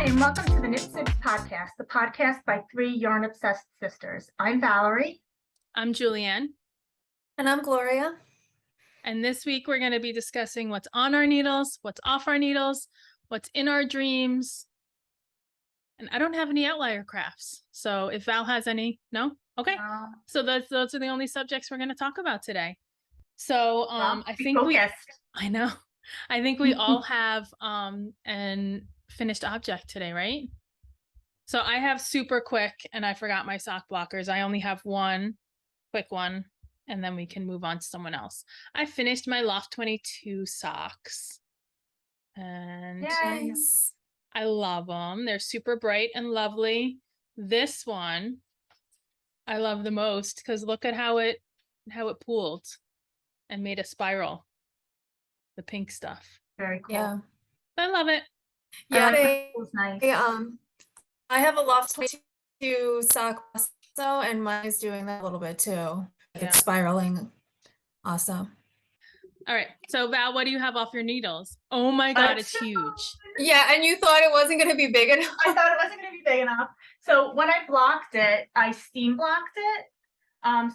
and welcome to the Sibs podcast, the podcast by three yarn-obsessed sisters. I'm Valerie. I'm Julianne. And I'm Gloria. And this week we're going to be discussing what's on our needles, what's off our needles, what's in our dreams. And I don't have any outlier crafts. So if Val has any, no? Okay. So those are the only subjects we're going to talk about today. So I think I know. I think we all have an finished object today, right? So I have super quick, and I forgot my sock blockers. I only have one quick one, and then we can move on to someone else. I finished my Loft 22 socks, and Nice. I love them. They're super bright and lovely. This one I love the most because look at how it pooled and made a spiral. The pink stuff. Very cool. Yeah. I love it. Yeah, it was nice. I have a Loft 22 sock also, and mine is doing that a little bit too. Yeah. It's spiraling. Awesome. All right. So Val, what do you have off your needles? Oh my God, it's huge. Yeah, and you thought it wasn't going to be big enough. I thought it wasn't going to be big enough. So when I blocked it, I steam blocked it.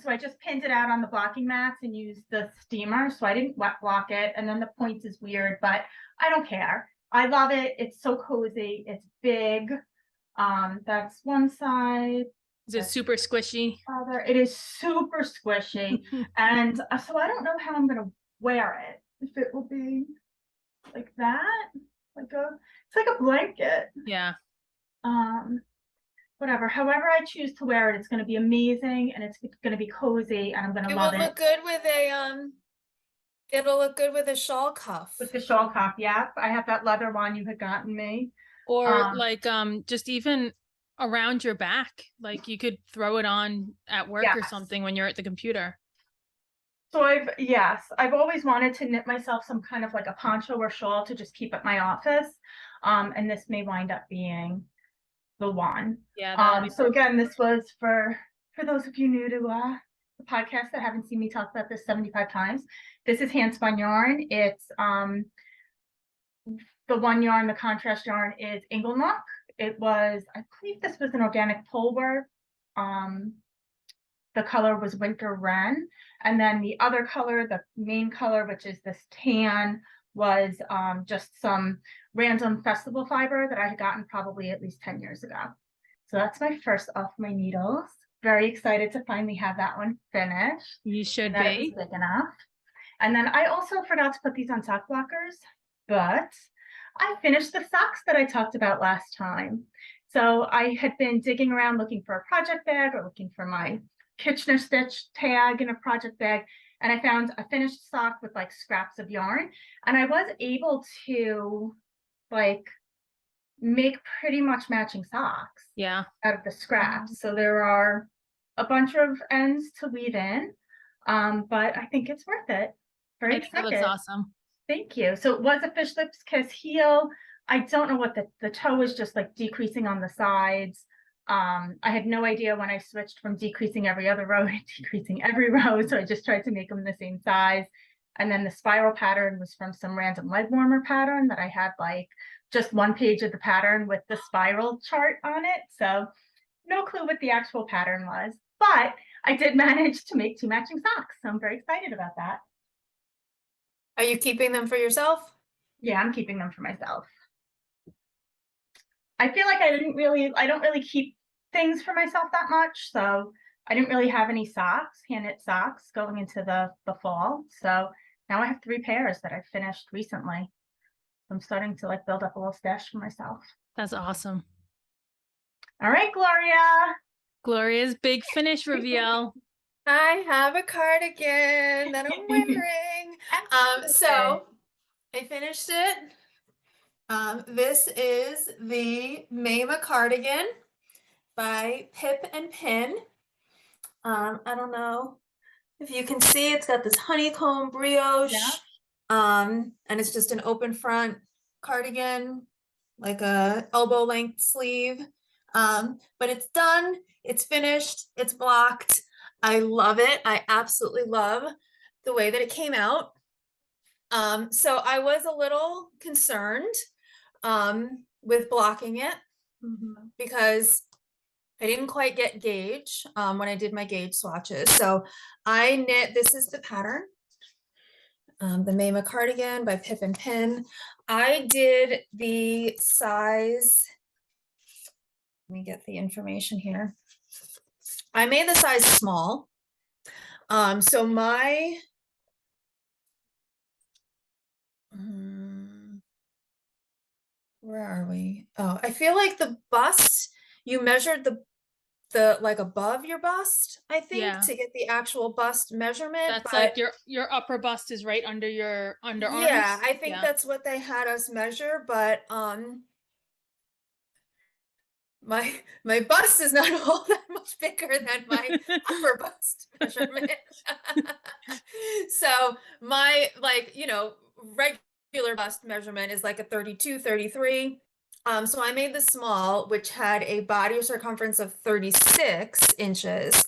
So I just pinned it out on the blocking mats and used the steamer. So I didn't wet block it. And then the point is weird, but I don't care. I love it. It's so cozy. It's big. That's one side. Is it super squishy? It is super squishy. And so I don't know how I'm going to wear it. If it will be like that, it's like a blanket. Yeah. Whatever. However I choose to wear it, it's going to be amazing, and it's going to be cozy, and I'm going to love it. It will look good with a It'll look good with a shawl cuff. With the shawl cuff, yeah. I have that leather one you had gotten me. Or just even around your back, like you could throw it on at work or something when you're at the computer. So I've always wanted to knit myself some kind of like a poncho or shawl to just keep at my office. And this may wind up being the one. Yeah. So again, this was for those of you new to the podcast that haven't seen me talk about this 75 times. This is handspun yarn. It's the one yarn, the contrast yarn is Inglenook. It was, I believe this was an organic pulver. The color was winter Wren, and then the other color, the main color, which is this tan, was just some random festival fiber that I had gotten probably at least 10 years ago. So that's my first off my needles. Very excited to finally have that one finished. You should be. It was big enough. And then I also forgot to put these on sock blockers, but I finished the socks that I talked about last time. So I had been digging around looking for a project bag or looking for my Kitchener stitch tag in a project bag, and I found a finished sock with like scraps of yarn, and I was able to like make pretty much matching socks out of the scraps. So there are a bunch of ends to weave in, but I think it's worth it. Very excited. That looks awesome. Thank you. So it was a fish lips kiss heel. I don't know what the toe is, just like decreasing on the sides. I had no idea when I switched from decreasing every other row to decreasing every row, so I just tried to make them the same size. And then the spiral pattern was from some random leg warmer pattern that I had like just one page of the pattern with the spiral chart on it, so no clue what the actual pattern was, but I did manage to make 2 matching socks, so I'm very excited about that. Are you keeping them for yourself? Yeah, I'm keeping them for myself. I feel like I don't really keep things for myself that much, so I didn't really have any socks, hand knit socks going into the fall. So now I have 3 pairs that I finished recently. I'm starting to like build up a little stash for myself. That's awesome. All right, Gloria. Gloria's big finish reveal. I have a cardigan that I'm wearing. So I finished it. This is the Maema Cardigan by Pip and Pin. I don't know if you can see, it's got this honeycomb brioche. And it's just an open front cardigan, like a elbow length sleeve. But it's done, it's finished, it's blocked. I love it. I absolutely love the way that it came out. So I was a little concerned with blocking it Mhm. because I didn't quite get gauge when I did my gauge swatches. So I knit, this is the pattern, the Maema Cardigan by Pip and Pin. I did the size, let me get the information here. I made the size small. So my, where are we? Oh, I feel like the bust, you measured the like above your bust, I think, Yeah. to get the actual bust measurement. That's But like your upper bust is right under your underarms. yeah, I think Yeah. that's what they had us measure. But my bust is not all that much bigger than my upper bust measurement. So my, like, you know, regular bust measurement is like a 32, 33. So I made the small, which had a body circumference of 36 inches.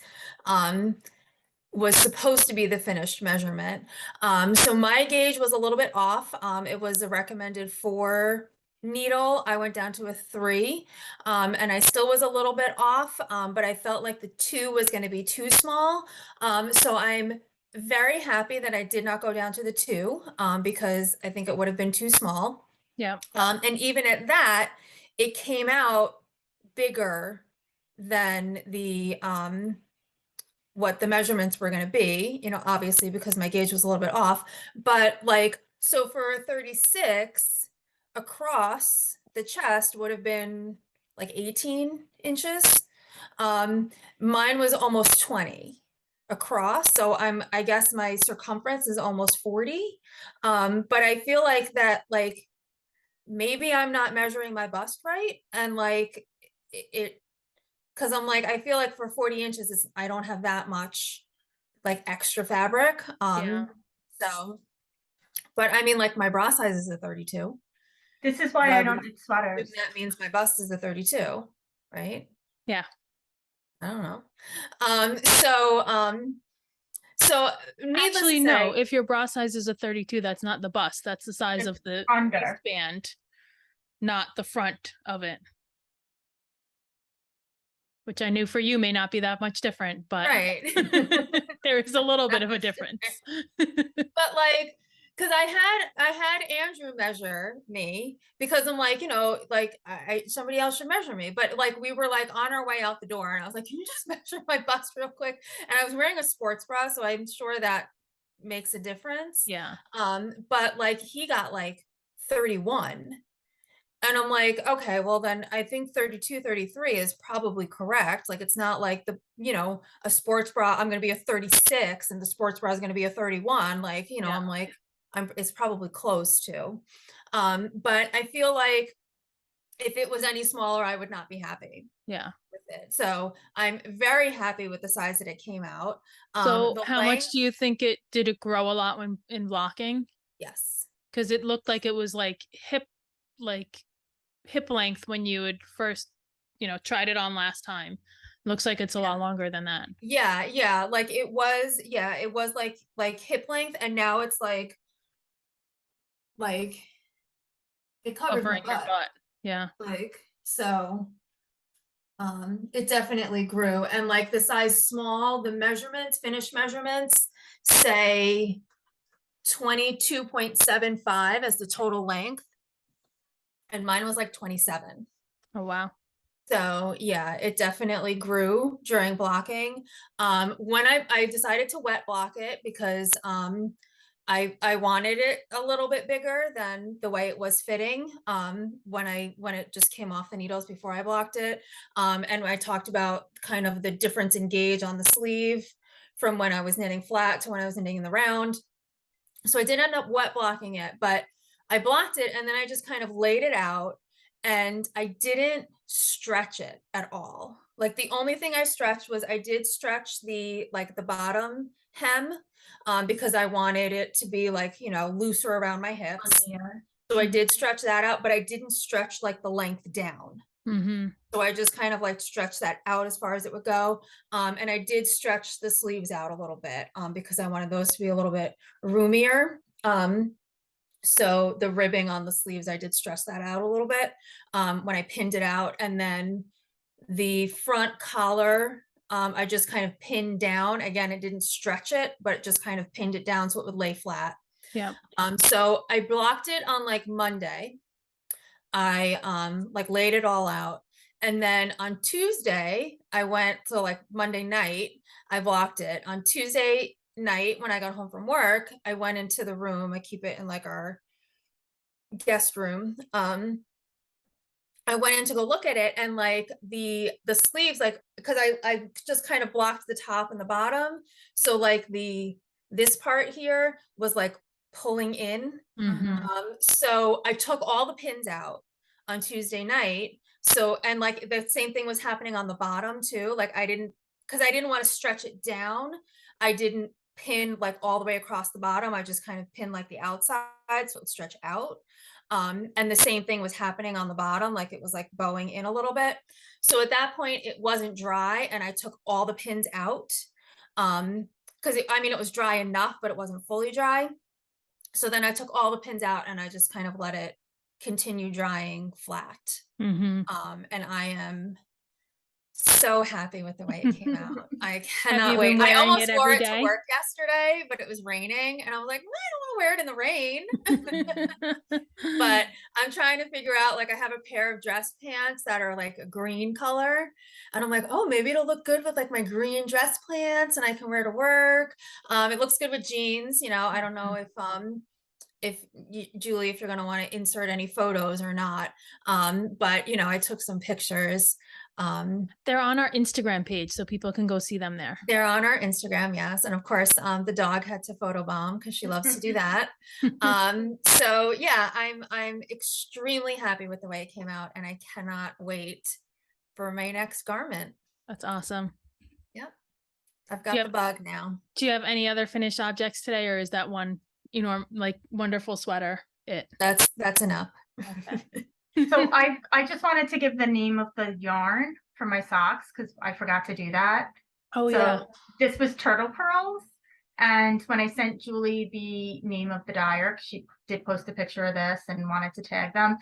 Was supposed to be the finished measurement. So my gauge was a little bit off. It was a recommended 4 needle. I went down to a 3, and I still was a little bit off, but I felt like the 2 was going to be too small. So I'm very happy that I did not go down to the 2, because I think it would have been too small. Yeah. And even at that, it came out bigger than the what the measurements were going to be, you know, obviously because my gauge was a little bit off, but like, so for 36 across the chest would have been like 18 inches. Mine was almost 20 across. So I guess my circumference is almost 40. But I feel like that, like, maybe I'm not measuring my bust right. And like it because I'm like, I feel like for 40 inches, I don't have that much like extra fabric. Yeah. So, but I mean, like my bra size is a 32. This is why I don't knit sweaters. That means my bust is a 32, right? Yeah. I don't know. So needless Actually, to no. say, If your bra size is a 32, that's not the bust. That's the size of the Under. waistband, not the front of it. Which I knew for you may not be that much different, but right. there is a little bit of a difference. But like, because I had Andrew measure me because I'm like, you know, like somebody else should measure me. But like we were like on our way out the door and I was like, can you just measure my bust real quick? And I was wearing a sports bra, so I'm sure that makes a difference. Yeah. But like he got like 31. And I'm like, okay, well then I think 32, 33 is probably correct. Like it's not like the, you know, a sports bra, I'm going to be a 36 and the sports bra is going to be a 31. Like, you know, Yeah. I'm like, it's probably close to. But I feel like if it was any smaller, I would not be happy. Yeah. With it. So I'm very happy with the size that it came out. So The how much do you think did it grow a lot when in blocking? Yes. Because it looked like it was like hip length when you had first, you know, tried it on last time. Looks like it's a lot longer than that. Yeah. Like it was like hip length, and now it's like it covers my Covering your butt. Yeah. like, so it definitely grew. And like the size small, the measurements, finished measurements say 22.75 as the total length, and mine was like 27. Oh wow. So yeah, it definitely grew during blocking. When I decided to wet block it because I wanted it a little bit bigger than the way it was fitting when it just came off the needles before I blocked it. And I talked about kind of the difference in gauge on the sleeve from when I was knitting flat to when I was knitting in the round. So I did end up wet blocking it, but I blocked it and then I just kind of laid it out and I didn't stretch it at all. Like the only thing I stretched was I did stretch the bottom hem because I wanted it to be like, you know, looser around my hips. So I did stretch that out, but I didn't stretch like the length down. Mm-hmm. So I just kind of like stretched that out as far as it would go. And I did stretch the sleeves out a little bit because I wanted those to be a little bit roomier. So the ribbing on the sleeves, I did stress that out a little bit when I pinned it out. And then the front collar, I just kind of pinned down. Again, it didn't stretch it, but it just kind of pinned it down so it would lay flat. Yeah. So I blocked it on like Monday. I like laid it all out. And then on Tuesday, I went to like Monday night, I blocked it. On Tuesday night, when I got home from work, I went into the room. I keep it in like our guest room. I went in to go look at it, and like the sleeves, like, because I just kind of blocked the top and the bottom. So like this part here was like pulling in. So I took all the pins out on Tuesday night. So, and like the same thing was happening on the bottom too. Like because I didn't want to stretch it down. I didn't pin like all the way across the bottom. I just kind of pinned like the outside so it would stretch out. And the same thing was happening on the bottom, like it was like bowing in a little bit. So at that point it wasn't dry, and I took all the pins out. Because it was dry enough, but it wasn't fully dry. So then I took all the pins out and I just kind of let it continue drying flat. And I am so happy with the way it came out. I cannot wait. I almost wore it to work yesterday, but it was raining, and I was like, well, I don't want to wear it in the rain. But I'm trying to figure out, like, I have a pair of dress pants that are like a green color, and I'm like, oh, maybe it'll look good with like my green dress pants, and I can wear to work. It looks good with jeans. I don't know if Julie, if you're going to want to insert any photos or not. But I took some pictures. They're on our Instagram page, so people can go see them there. They're on our Instagram, yes. And of course, the dog had to photobomb because she loves to do that. So yeah, I'm extremely happy with the way it came out, and I cannot wait for my next garment. That's awesome. Yep. I've got the bug now. Do you have any other finished objects today, or is that one, like wonderful sweater it? That's enough. Okay. So I just wanted to give the name of the yarn for my socks because I forgot to do that. Oh, yeah. This was Turtlepurls. And when I sent Julie the name of the dyer, she did post a picture of this and wanted to tag them.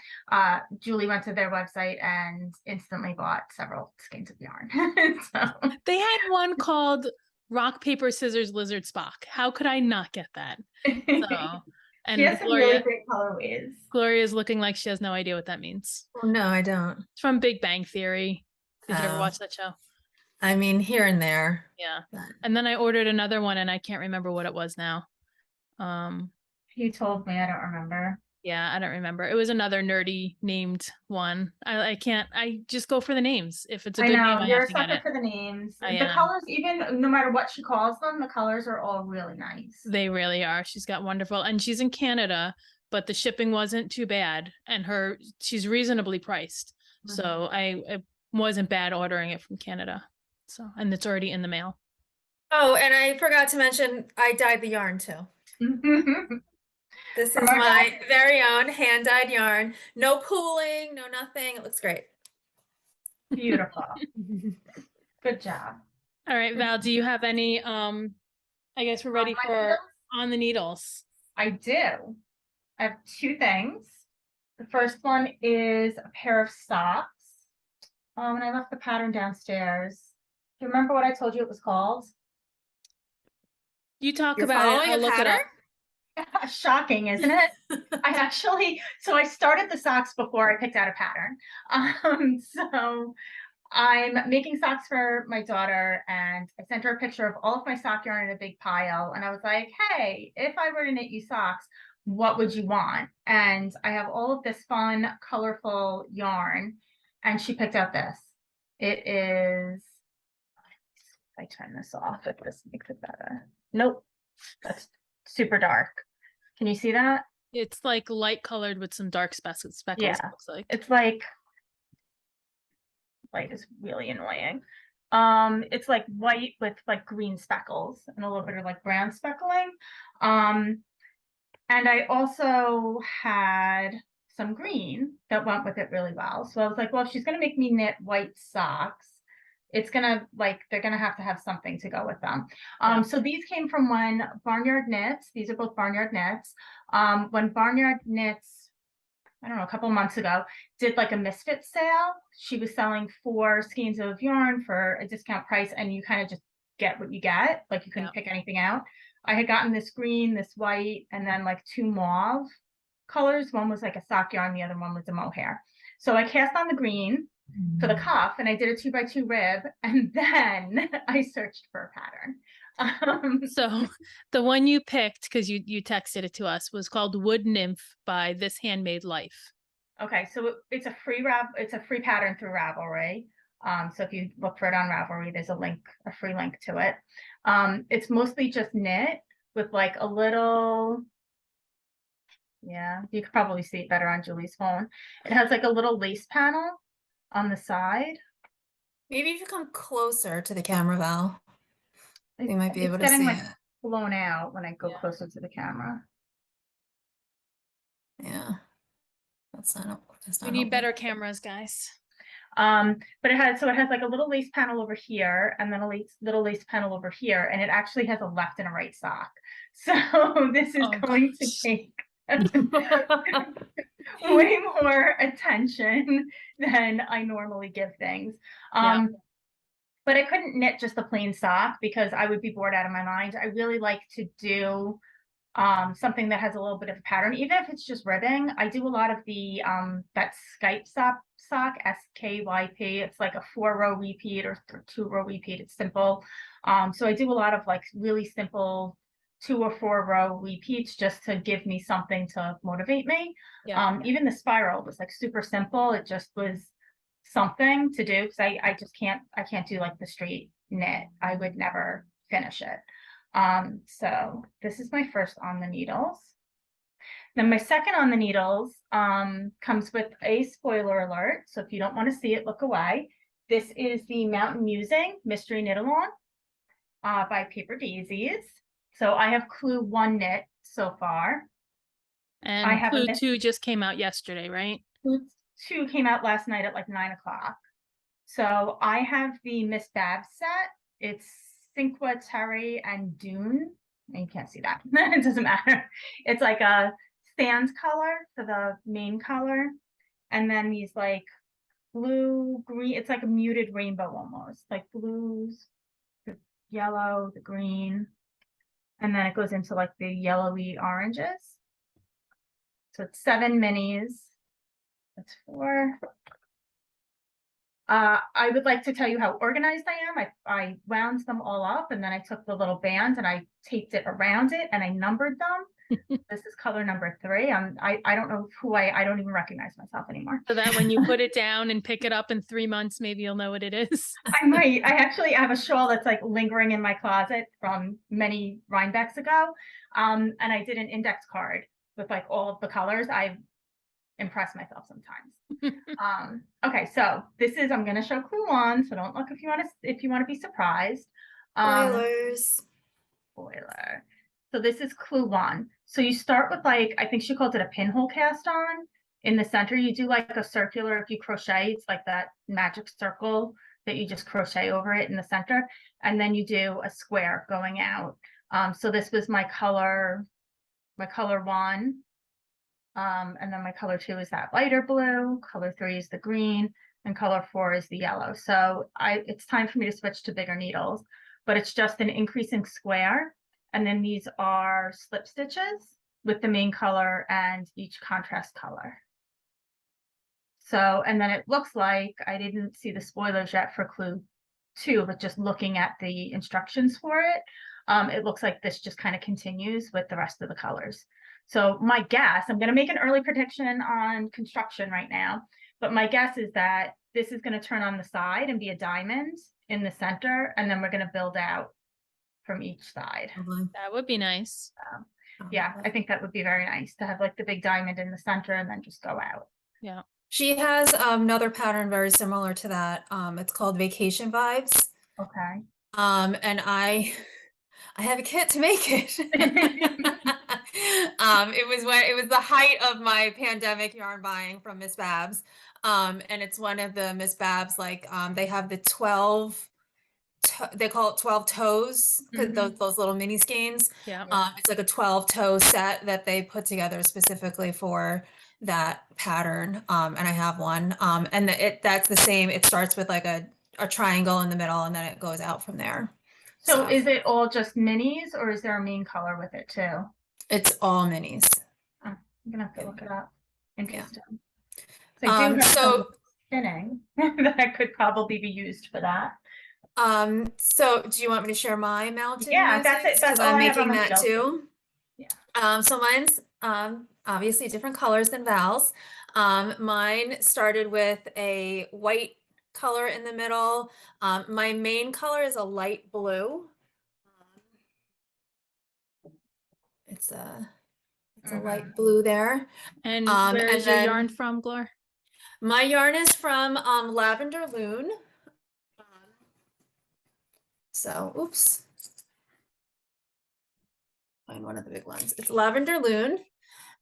Julie went to their website and instantly bought several skeins of yarn. So. They had one called Rock, Paper, Scissors, Lizard, Spock. How could I not get that? So, and she has some really great colorways. Gloria is looking like she has no idea what that means. Oh, no, I don't. It's from Big Bang Theory. Did you ever watch that show? I mean, here and there. Yeah. And then I ordered another one, and I can't remember what it was now. You told me, I don't remember. Yeah, I don't remember. It was another nerdy named one. I just go for the names. If it's a good name, you're a sucker for the names. The colors, even no matter what she calls them, the colors are all really nice. They really are. She's got wonderful, and she's in Canada, but the shipping wasn't too bad, and she's reasonably priced. So it wasn't bad ordering it from Canada. So, and it's already in the mail. Oh, and I forgot to mention, I dyed the yarn too. This is my very own hand-dyed yarn. No pooling, no nothing. It looks great. Beautiful. Good job. All right, Val, do you have any, I guess we're ready for on the needles. I do. I have two things. The first one is a pair of socks. And I left the pattern downstairs. Do you remember what I told you it was called? You talk about it, I'll look it up. Shocking, isn't it? I started the socks before I picked out a pattern. So I'm making socks for my daughter, and I sent her a picture of all of my sock yarn in a big pile. And I was like, hey, if I were to knit you socks, what would you want? And I have all of this fun, colorful yarn. And she picked out this. It is, if I turn this off, if this makes it better. Nope. That's super dark. Can you see that? It's like light colored with some dark speckles. Yeah. It looks like. It's like, light is really annoying. It's like white with like green speckles and a little bit of like brown speckling. And I also had some green that went with it really well. So I was like, well, if she's going to make me knit white socks, it's gonna they're gonna have to have something to go with them. Yeah. So these came from when Barnyard Knits. These are both Barnyard Knits. When Barnyard Knits, I don't know, a couple months ago, did like a misfit sale. She was selling 4 skeins of yarn for a discount price, and you kind of just get what you get. Like you couldn't pick anything out. I had gotten this green, this white, and then like 2 mauve colors. One was like a sock yarn, the other one was a mohair. So I cast on the green for the cuff, and I did a 2x2 rib, and then I searched for a pattern. So the one you picked, because you texted it to us, was called Wood Nymph by This Handmade Life. Okay, so it's a free pattern through Ravelry. So if you look for it on Ravelry, there's a free link to it. It's mostly just knit with like a little, you could probably see it better on Julie's phone. It has like a little lace panel on the side. Maybe if you come closer to the camera, Val, you might be able to It's see getting it. like blown out when I go closer to the camera. Yeah. That's not We need better cameras, guys. But it has like a little lace panel over here, and then a little lace panel over here, and it actually has a left and a right sock. So this is going to take way more attention than I normally give things. But I couldn't knit just a plain sock because I would be bored out of my mind. I really like to do something that has a little bit of a pattern, even if it's just ribbing. I do a lot of the that Skype sock, SKYP. It's like a 4-row repeat or 2-row repeat. It's simple. So I do a lot of like really simple 2 or 4-row repeats just to give me something to motivate me. Even the spiral was like super simple. It just was something to do because I can't do like the straight knit. I would never finish it. So this is my first on the needles. Then my second on the needles comes with a spoiler alert. So if you don't want to see it, look away. This is the Mountain Musing Mystery Knit-Along by Paper Daisies. So I have Clue 1 knit so far. And I have Clue 2 just came out yesterday, right? Clue 2 came out last night at like 9 o'clock. So I have the Miss Babs set. It's Cinque Terre and Dune. You can't see that. It doesn't matter. It's like a sand color for the main color. And then these like blue, green. It's like a muted rainbow almost. Like blues, the yellow, the green. And then it goes into like the yellowy oranges. So it's 7 minis. That's 4. I would like to tell you how organized I am. I wound them all up, and then I took the little band and I taped it around it and I numbered them. This is color number 3. I don't know who I don't even recognize myself anymore. So that when you put it down and pick it up in 3 months, maybe you'll know what it is. I might. I actually have a shawl that's like lingering in my closet from many Rhinebecks ago. And I did an index card with like all of the colors. I've impressed myself sometimes. Okay, so I'm going to show Clue 1, so don't look if you want to be surprised. Spoiler. So this is Clue 1. So you start with like, I think she called it a pinhole cast on. In the center, you do like a circular, if you crochet, it's like that magic circle that you just crochet over it in the center. And then you do a square going out. So this was my color 1. And then my color 2 is that lighter blue, color 3 is the green, and color 4 is the yellow. So it's time for me to switch to bigger needles, but it's just an increasing square. And then these are slip stitches with the main color and each contrast color. So, and then it looks like, I didn't see the spoilers yet for Clue 2, but just looking at the instructions for it, it looks like this just kind of continues with the rest of the colors. So my guess, I'm going to make an early prediction on construction right now, but my guess is that this is going to turn on the side and be a diamond in the center, and then we're going to build out from each side. That would be nice. Yeah, I think that would be very nice to have like the big diamond in the center and then just go out. Yeah. She has another pattern very similar to that. It's called Vacation Vibes. Okay. And I have a kit to make it. It was the height of my pandemic yarn buying from Miss Babs. And it's one of the Miss Babs, like, they have the 12, they call it 12 toes, 'cause those little mini skeins. Yeah. It's like a 12 toe set that they put together specifically for that pattern. And I have one. And that's the same. It starts with like a triangle in the middle, and then it goes out from there. So is it all just minis, or is there a main color with it too? It's all minis. Oh, I'm gonna have to look it up. Interesting. So Yeah. I do have So some spinning that could probably be used for that. So do you want me to share my mountain? Yeah, that's it. That's all I'm I have on making my that shelf. too. Yeah. So mine's obviously different colors than Val's. Mine started with a white color in the middle. My main color is a light blue. It's a light blue there. And where is your then yarn from, Glor? My yarn is from Lavender Lune. So, oops. Find one of the big ones. It's Lavender Lune.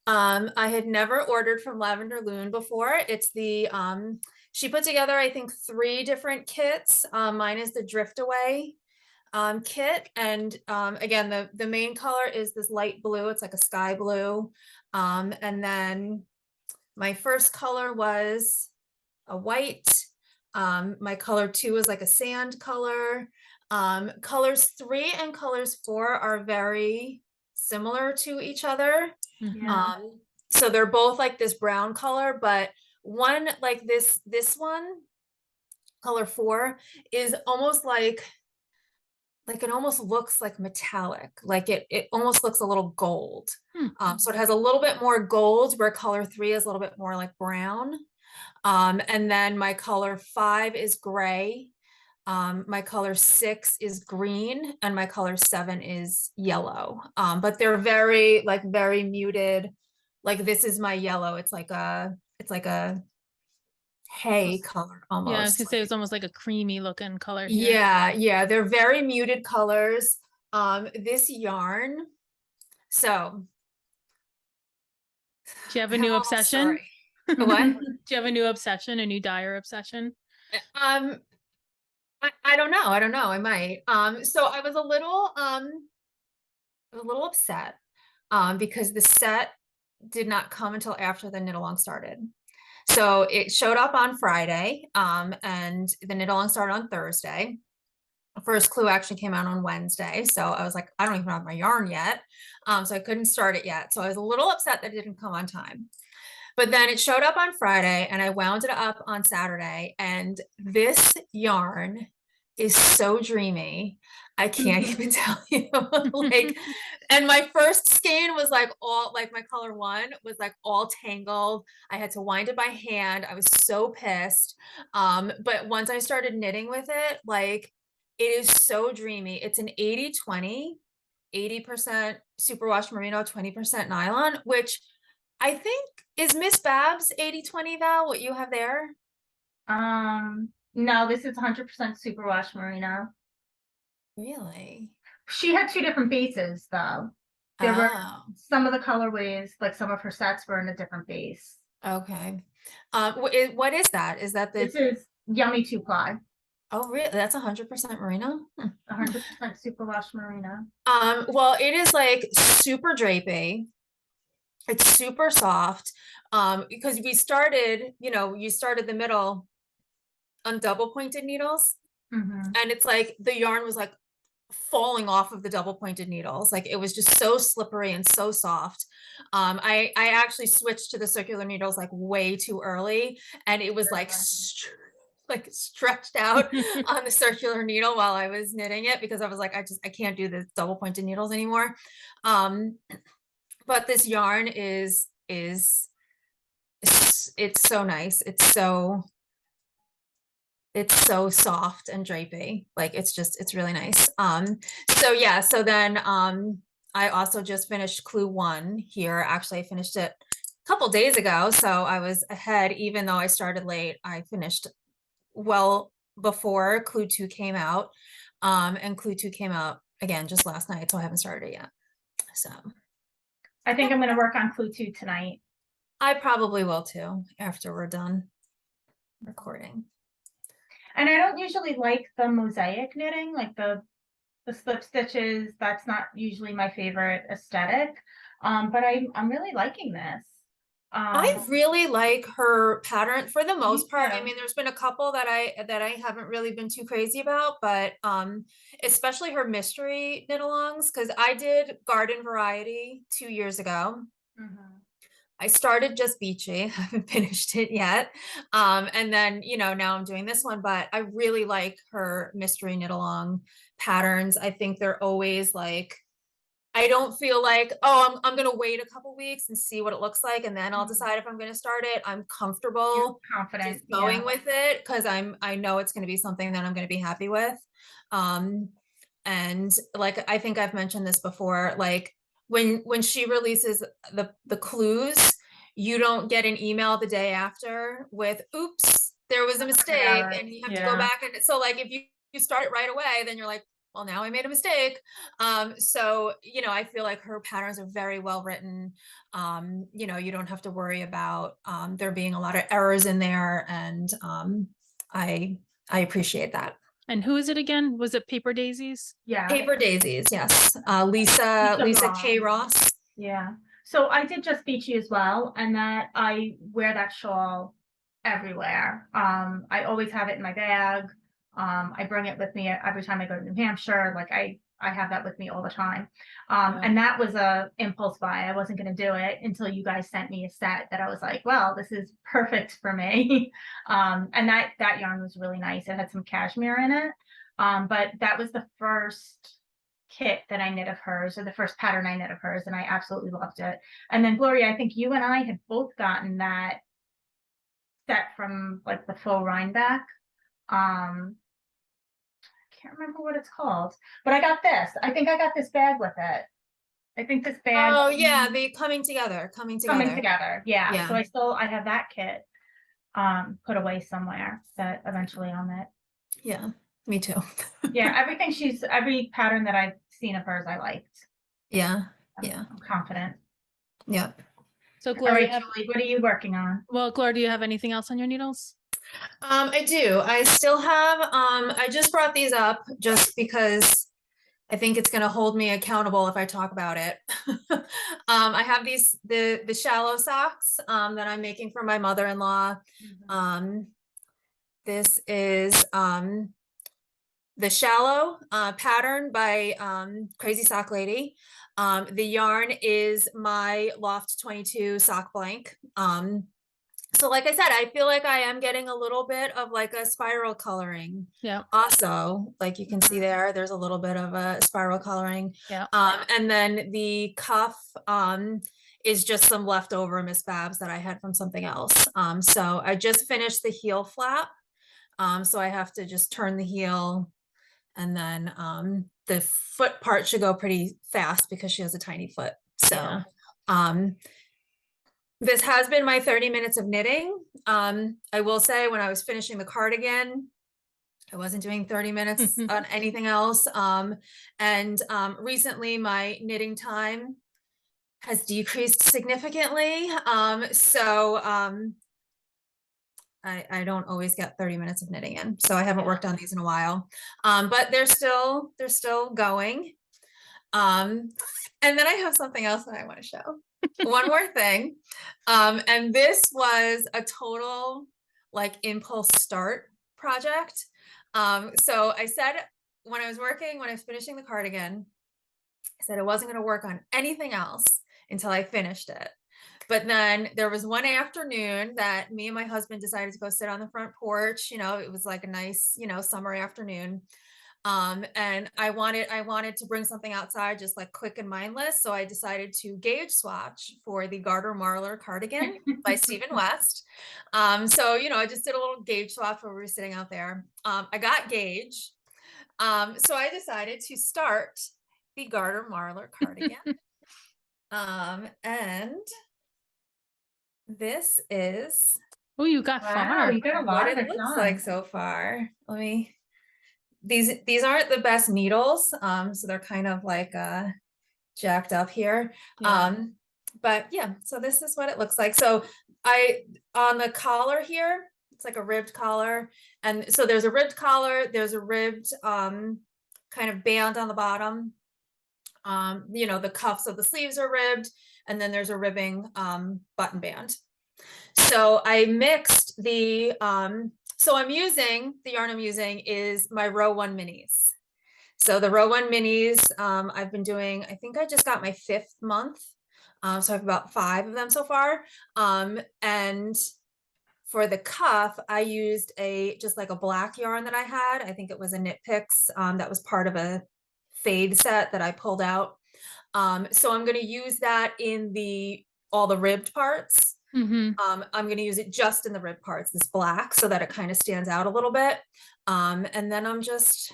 I had never ordered from Lavender Lune before. It's the she put together, I think, 3 different kits. Mine is the Drift Away kit, and again, the main color is this light blue. It's like a sky blue. And then my first color was a white. My color 2 is like a sand color. Colors 3 and colors 4 are very similar to each other. Yeah. So they're both like this brown color, but one, like this one, color 4, is almost like it almost looks like metallic, like it almost looks a little gold. So it has a little bit more gold, where color 3 is a little bit more like brown. And then my color 5 is gray. My color 6 is green, and my color 7 is yellow. But they're very muted. Like, this is my yellow. It's like a hay color almost. Yeah, I was gonna say it's almost like a creamy looking color here. Yeah, they're very muted colors. This yarn. So, do you have a new obsession? What? Do you have a new obsession, a new dye or obsession? I don't know. I might. So I was a little upset because the set did not come until after the knit along started. So it showed up on Friday, and the knit along started on Thursday. The first clue actually came out on Wednesday. So I was like, I don't even have my yarn yet. So I couldn't start it yet. So I was a little upset that it didn't come on time. But then it showed up on Friday, and I wound it up on Saturday, and this yarn is so dreamy. I can't even tell you. Like, and my first skein was like my color 1 was like all tangled. I had to wind it by hand. I was so pissed. But once I started knitting with it, like, it is so dreamy. It's an 80-20, 80% superwash merino, 20% nylon, which I think is Miss Babs 80-20, Val, what you have there? No, this is 100% superwash merino. Really? She had 2 different bases though. There were some of the colorways, like some of her sets were in a different base. Okay. What is that? Is that This is Yummy 2-ply. Oh, really? That's 100% merino? 100% superwash merino. Well, it is like super drapey. It's super soft. Because we started, you started the middle on double pointed needles. And it's like the yarn was like falling off of the double pointed needles. Like, it was just so slippery and so soft. I actually switched to the circular needles like way too early, and it was like stretched out on the circular needle while I was knitting it, because I was like, I can't do the double pointed needles anymore. But this yarn it's so nice. It's so soft and drapey. Like, it's really nice. So yeah, so then I also just finished clue 1 here. Actually, I finished it a couple days ago, so I was ahead. Even though I started late, I finished well before clue 2 came out. And clue 2 came out again just last night, so I haven't started it yet. So I think I'm gonna work on Clue 2 tonight. I probably will too after we're done recording. And I don't usually like the mosaic knitting, like the slip stitches. That's not usually my favorite aesthetic. But I'm really liking this. I really like her pattern for the most part. I too. mean, there's been a couple that I haven't really been too crazy about, but especially her mystery knit alongs, because I did garden variety 2 years ago. Mhm. I started just beachy, haven't finished it yet. And then, now I'm doing this one, but I really like her mystery knit along patterns. I think they're always like, I don't feel like, oh, I'm going to wait a couple weeks and see what it looks like. And then I'll decide if I'm going to start it. I'm comfortable You're confident, just going with it because I know it's going to be something that I'm going to be happy with. And like, I think I've mentioned this before, like when she releases the clues, you don't get an email the day after with, oops, there was a mistake and you have to go back. And so like, if you start it right away, then you're like, well, now I made a mistake. So, I feel like her patterns are very well written. You don't have to worry about there being a lot of errors in there. And I appreciate that. And who is it again? Was it Paper Daisies? Yeah. Paper Daisies, yes. Lisa K. Ross. Yeah. So I did just beachy as well, and that I wear that shawl everywhere. I always have it in my bag. I bring it with me every time I go to New Hampshire. Like I have that with me all the time. And that was a impulse buy. I wasn't going to do it until you guys sent me a set that I was like, well, this is perfect for me. And that yarn was really nice. It had some cashmere in it. But that was the first kit that I knit of hers, or the first pattern I knit of hers, and I absolutely loved it. And then Gloria, I think you and I had both gotten that set from like the faux Rhinebeck. I can't remember what it's called, but I got this. I think I got this bag with it. I think this bag. Oh yeah, the coming together. Yeah. So I have that kit put away somewhere that eventually I'll knit. Yeah, me too. Yeah, every pattern that I've seen of hers I liked. Yeah. I'm confident. Yeah. So All Gloria, right, Julie, what are you working on? well, Gloria, do you have anything else on your needles? I do. I still have, I just brought these up just because I think it's going to hold me accountable if I talk about it. I have the shallow socks, that I'm making for my mother-in-law. This is, the shallow, pattern by, TheCrazySockLady. The yarn is my Loft 22 sock blank. So like I said, I feel like I am getting a little bit of like a spiral coloring. Yeah. Also, like you can see there's a little bit of a spiral coloring. Yeah. And then the cuff is just some leftover Miss Babs that I had from something else. So I just finished the heel flap. So I have to just turn the heel, and then the foot part should go pretty fast because she has a tiny foot. So this has been my 30 minutes of knitting. I will say when I was finishing the cardigan, I wasn't doing 30 minutes on anything else. And recently my knitting time has decreased significantly. I don't always get 30 minutes of knitting in. So I haven't worked on these in a while. But they're still going. And then I have something else that I want to show. One more thing. And this was a total like impulse start project. So I said when I was finishing the cardigan, I said I wasn't going to work on anything else until I finished it. But then there was one afternoon that me and my husband decided to go sit on the front porch. It was like a nice, summer afternoon. And I wanted to bring something outside just like quick and mindless. So I decided to gauge swatch for the Garter Marler cardigan by Stephen West. So, I just did a little gauge swatch while we were sitting out there. I got gauge. So I decided to start the Garter Marler cardigan. And this is you got far. You got a lot what of it looks like so far. These aren't the best needles, so they're kind of like jacked up here. Yeah. But yeah, so this is what it looks like. So on the collar here, it's like a ribbed collar. And so there's a ribbed collar, there's a ribbed kind of band on the bottom. You know, the cuffs of the sleeves are ribbed, and then there's a ribbing button band. So I mixed the, so I'm using, the yarn I'm using is my row 1 minis. So the row 1 minis, I've been doing, I think I just got my 5th month. So I have about 5 of them so far. And for the cuff, I used just like a black yarn that I had. I think it was a Knit Picks that was part of a fade set that I pulled out. So I'm going to use that in all the ribbed parts. I'm going to use it just in the ribbed parts, this black, so that it kind of stands out a little bit. And then I'm just,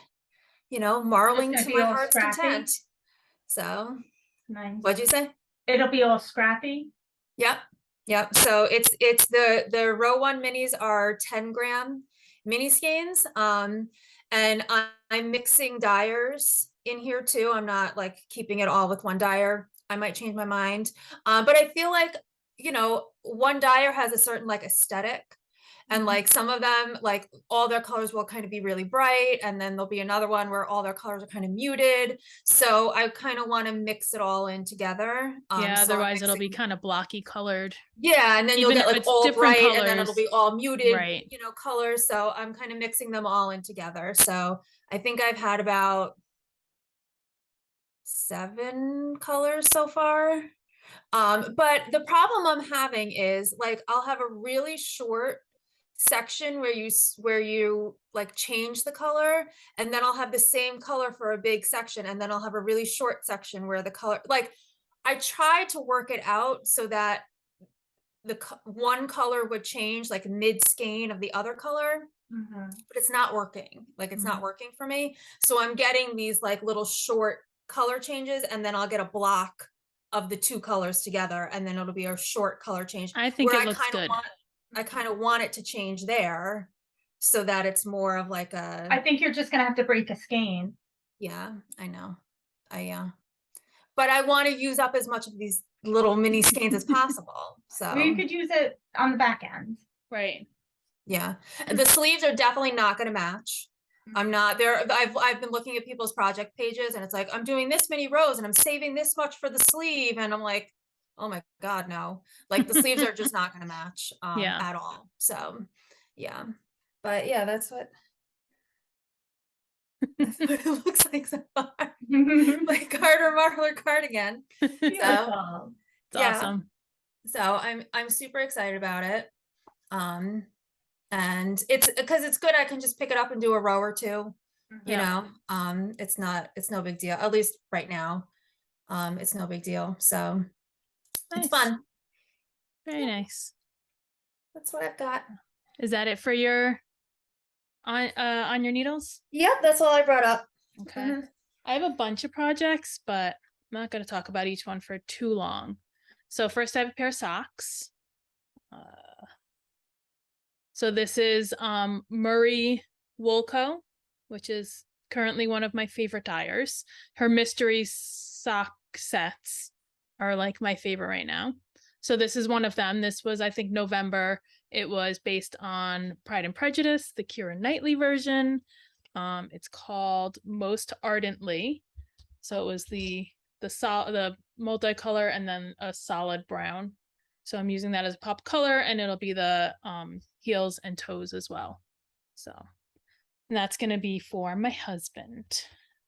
you know, marling to my heart's content. So nice. What'd you say? It'll be all scrappy. Yep. Yep. So it's the row 1 minis are 10 gram mini skeins. And I'm mixing dyers in here too. I'm not like keeping it all with one dyer. I might change my mind. But I feel like, you know, one dyer has a certain like aesthetic. And like some of them, like all their colors will kind of be really bright. And then there'll be another one where all their colors are kind of muted. So I kind of want to mix it all in together. Yeah, so otherwise it'll be kind of blocky colored. Yeah, and then you'll Even get if like it's all different bright and then colors. it'll be all muted, Right. you know, colors. So I'm kind of mixing them all in together. So I think I've had about 7 colors so far. But the problem I'm having is like I'll have a really short section where you like change the color, and then I'll have the same color for a big section, and then I'll have a really short section where the color, like I tried to work it out so that the one color would change like mid skein of the other color, but it's not working. Like it's not working for me. So I'm getting these like little short color changes, and then I'll get a block of the 2 colors together, and then it'll be a short color change. I think it looks good. I kind of want it to change there so that it's more of like I think you're just gonna have to break a skein. Yeah, I know. But I want to use up as much of these little mini skeins as possible. So you could use it on the back end. Right. Yeah. The sleeves are definitely not going to match. I'm not there. I've been looking at people's project pages, and it's like, I'm doing this many rows and I'm saving this much for the sleeve. And I'm like, oh my God, no, like the sleeves are just not going to match at all. So yeah, but yeah, that's what it looks like so far. Like Garter Marler cardigan. So it's awesome. So I'm super excited about it. And it's because it's good. I can just pick it up and do a row or 2, you know. It's no big deal, at least right now. It's no big deal. So it's fun. Very nice. That's what I've got. Is that it for your on your needles? Yep, that's all I brought up. Okay. I have a bunch of projects, but I'm not going to talk about each one for too long. So first I have a pair of socks. So this is Murray Woolco, which is currently one of my favorite dyers. Her mystery sock sets are like my favorite right now. So this is one of them. This was, I think, November. It was based on Pride and Prejudice, the Keira Knightley version. It's called Most Ardently. So it was the multicolor and then a solid brown. So I'm using that as a pop color, and it'll be the heels and toes as well. So and that's going to be for my husband.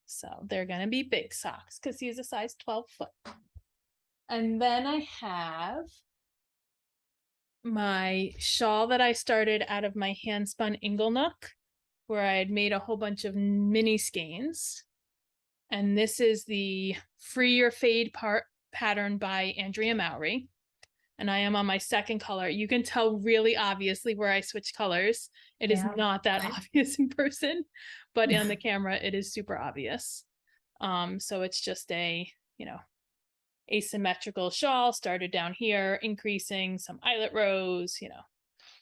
So they're going to be big socks because he's a size 12 foot. And then I have my shawl that I started out of my handspun Inglenook, where I had made a whole bunch of mini skeins. And this is the Free Your Fade pattern by Andrea Mowry. And I am on my second color. You can tell really obviously where I switch colors. It is not that obvious in person, but on the camera, it is super obvious. So it's just a, asymmetrical shawl, started down here, increasing some eyelet rows,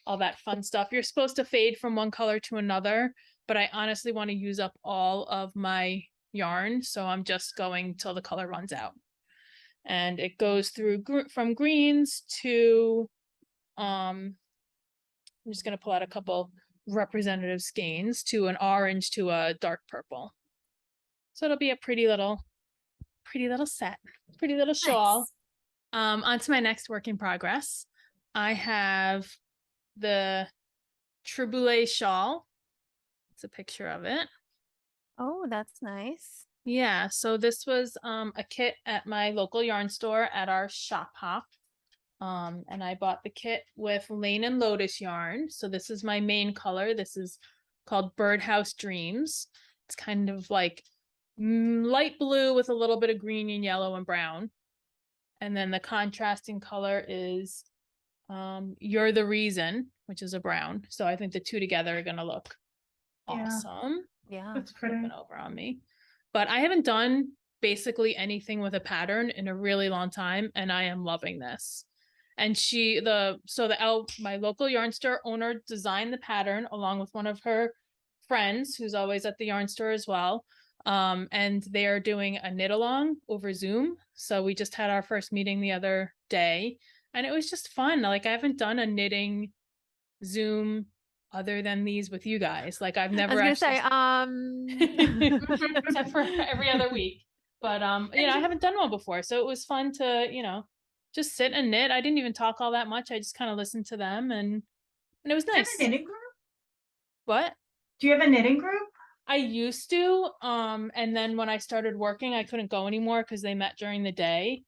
all that fun stuff. You're supposed to fade from one color to another, but I honestly want to use up all of my yarn. So I'm just going till the color runs out. and it goes through from greens to, I'm just going to pull out a couple representative skeins, to an orange to a dark purple. So it'll be a pretty little set, pretty little shawl. Nice. Onto my next work in progress. I have the Triboulet shawl. It's a picture of it. Oh, that's nice. Yeah, so this was a kit at my local yarn store at our shop hop. And I bought the kit with Lane and Lotus yarn. So this is my main color. This is called Birdhouse Dreams. It's kind of like light blue with a little bit of green and yellow and brown. And then the contrasting color is You're the Reason, which is a brown. So I think the two together are gonna look awesome. Yeah. That's pretty. Flipping over on me. But I haven't done basically anything with a pattern in a really long time, and I am loving this. And my local yarn store owner designed the pattern along with one of her friends who's always at the yarn store as well. And they are doing a knit along over Zoom. So we just had our first meeting the other day, and it was just fun. Like, I haven't done a knitting Zoom other than these with you guys. Like, I've never I was gonna actually say, except for every other week. But I haven't done one before, so it was fun to, just sit and knit. I didn't even talk all that much. I just kind of listened to them, and it was Do you have nice. a knitting group? What? Do you have a knitting group? I used to, and then when I started working, I couldn't go anymore because they met during the day.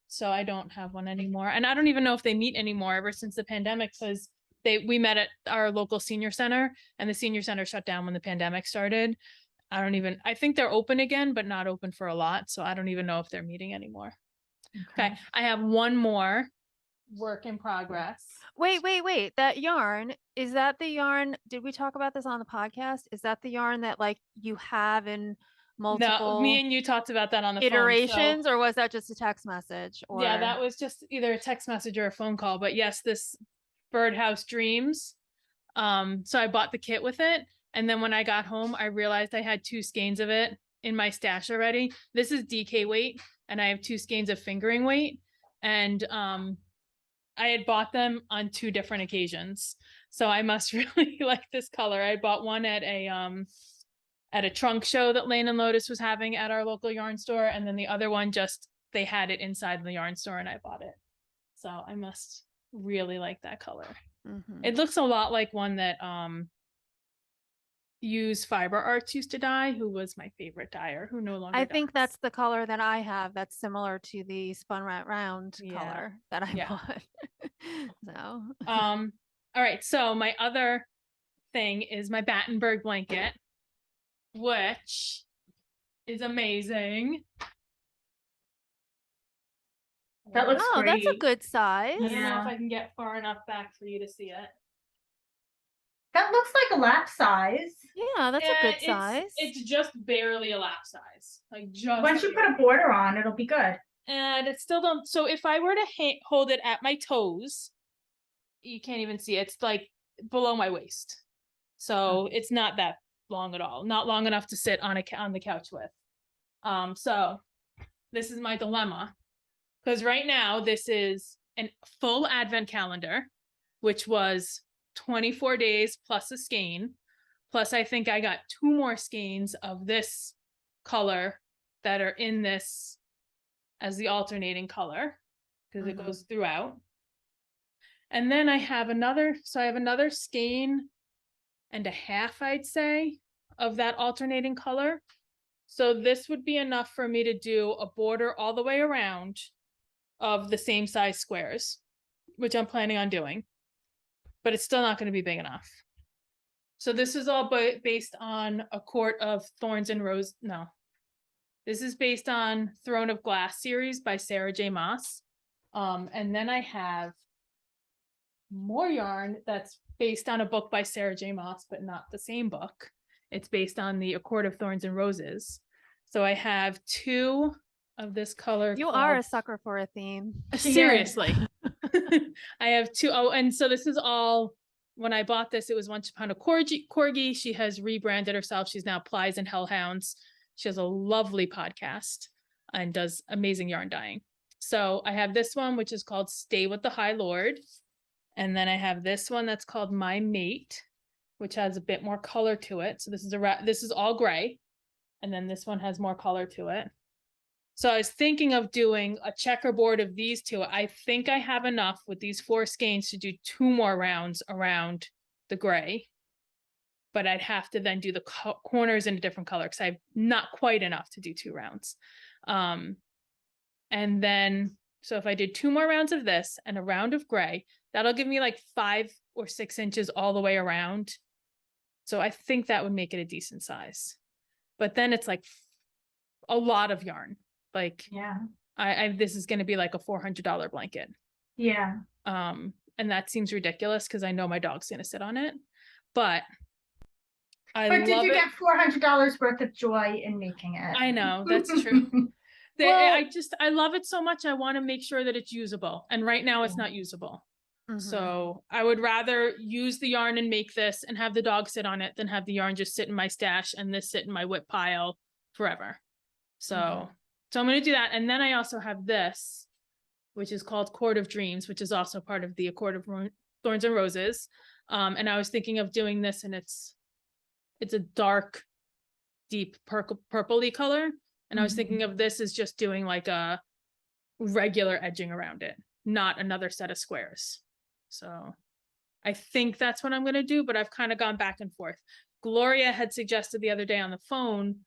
So I don't have one anymore, and I don't even know if they meet anymore ever since the pandemic, because we met at our local senior center, and the senior center shut down when the pandemic started. I think they're open again, but not open for a lot. So I don't even know if they're meeting anymore. Okay. I have one more work in progress. wait. That yarn, is that the yarn? Did we talk about this on the podcast? Is that the yarn that like you have in multiple No, me and you talked about that on the iterations, phone, or was that just a text message? Or yeah, that was just either a text message or a phone call. But yes, this Birdhouse Dreams. So I bought the kit with it. And then when I got home, I realized I had 2 skeins of it in my stash already. This is DK weight, and I have 2 skeins of fingering weight. And I had bought them on 2 different occasions. So I must really like this color. I bought one at a trunk show that Lane and Lotus was having at our local yarn store. And then the other one, they had it inside the yarn store and I bought it. So I must really like that color. Mhm. It looks a lot like one that Use Fiber Arts used to dye, who was my favorite dyer, who no longer I think dyes. that's the color that I have. That's similar to the spun round Yeah. color that I Yeah. bought. So All right, so my other thing is my Battenberg blanket, which is amazing. That looks oh, that's a great. good size. I don't know Yeah. if I can get far enough back for you to see it. That looks like a lap size. Yeah, that's a good It's- size. It's just barely a lap size, like just. Once you put a barely. border on, it'll be good. And it still don't. So if I were to hold it at my toes, you can't even see it. It's like below my waist, so it's not that long at all. Not long enough to sit on the couch with. So this is my dilemma, because right now this is a full advent calendar, which was 24 days plus a skein. Plus, I think I got 2 more skeins of this color that are in this as the alternating color, because it goes throughout. And then I have another skein and a half, I'd say, of that alternating color. So this would be enough for me to do a border all the way around of the same size squares, which I'm planning on doing, but it's still not going to be big enough. So this is all based on A Court of Thorns and Rose. No, this is based on Throne of Glass series by Sarah J. Maas. And then I have more yarn that's based on a book by Sarah J. Maas, but not the same book. It's based on the A Court of Thorns and Roses. So I have 2 of this color. You are a sucker for a theme. Seriously. I have 2. Oh, and so this is all, when I bought this, it was Once Upon a Corgi. She has rebranded herself. She's now Plies and Hellhounds. She has a lovely podcast. and does amazing yarn dyeing. So I have this one, which is called Stay with the High Lord. And then I have this one that's called My Mate, which has a bit more color to it. So this is all gray. And then this one has more color to it. So I was thinking of doing a checkerboard of these two. I think I have enough with these 4 skeins to do 2 more rounds around the gray. But I'd have to then do the corners in a different color because I have not quite enough to do 2 rounds. And then, so if I did 2 more rounds of this and a round of gray, that'll give me like 5 or 6 inches all the way around. So I think that would make it a decent size. But then it's like a lot of yarn. Like, Yeah. This is going to be like a $400 blanket. Yeah. And that seems ridiculous because I know my dog's going to sit on it. But But did you get $400 worth of joy in making it? I know, that's true. I love it so much. I want to make sure that it's usable. And right now it's not usable. So I would rather use the yarn and make this and have the dog sit on it than have the yarn just sit in my stash and this sit in my whip pile forever. So, so I'm going to do that. And then I also have this, which is called Court of Dreams, which is also part of the A Court of Thorns and Roses. And I was thinking of doing this, and it's a dark, deep purpley color. And I was thinking of this as just doing like a regular edging around it, not another set of squares. So I think that's what I'm going to do, but I've kind of gone back and forth. Gloria had suggested the other day on the phone,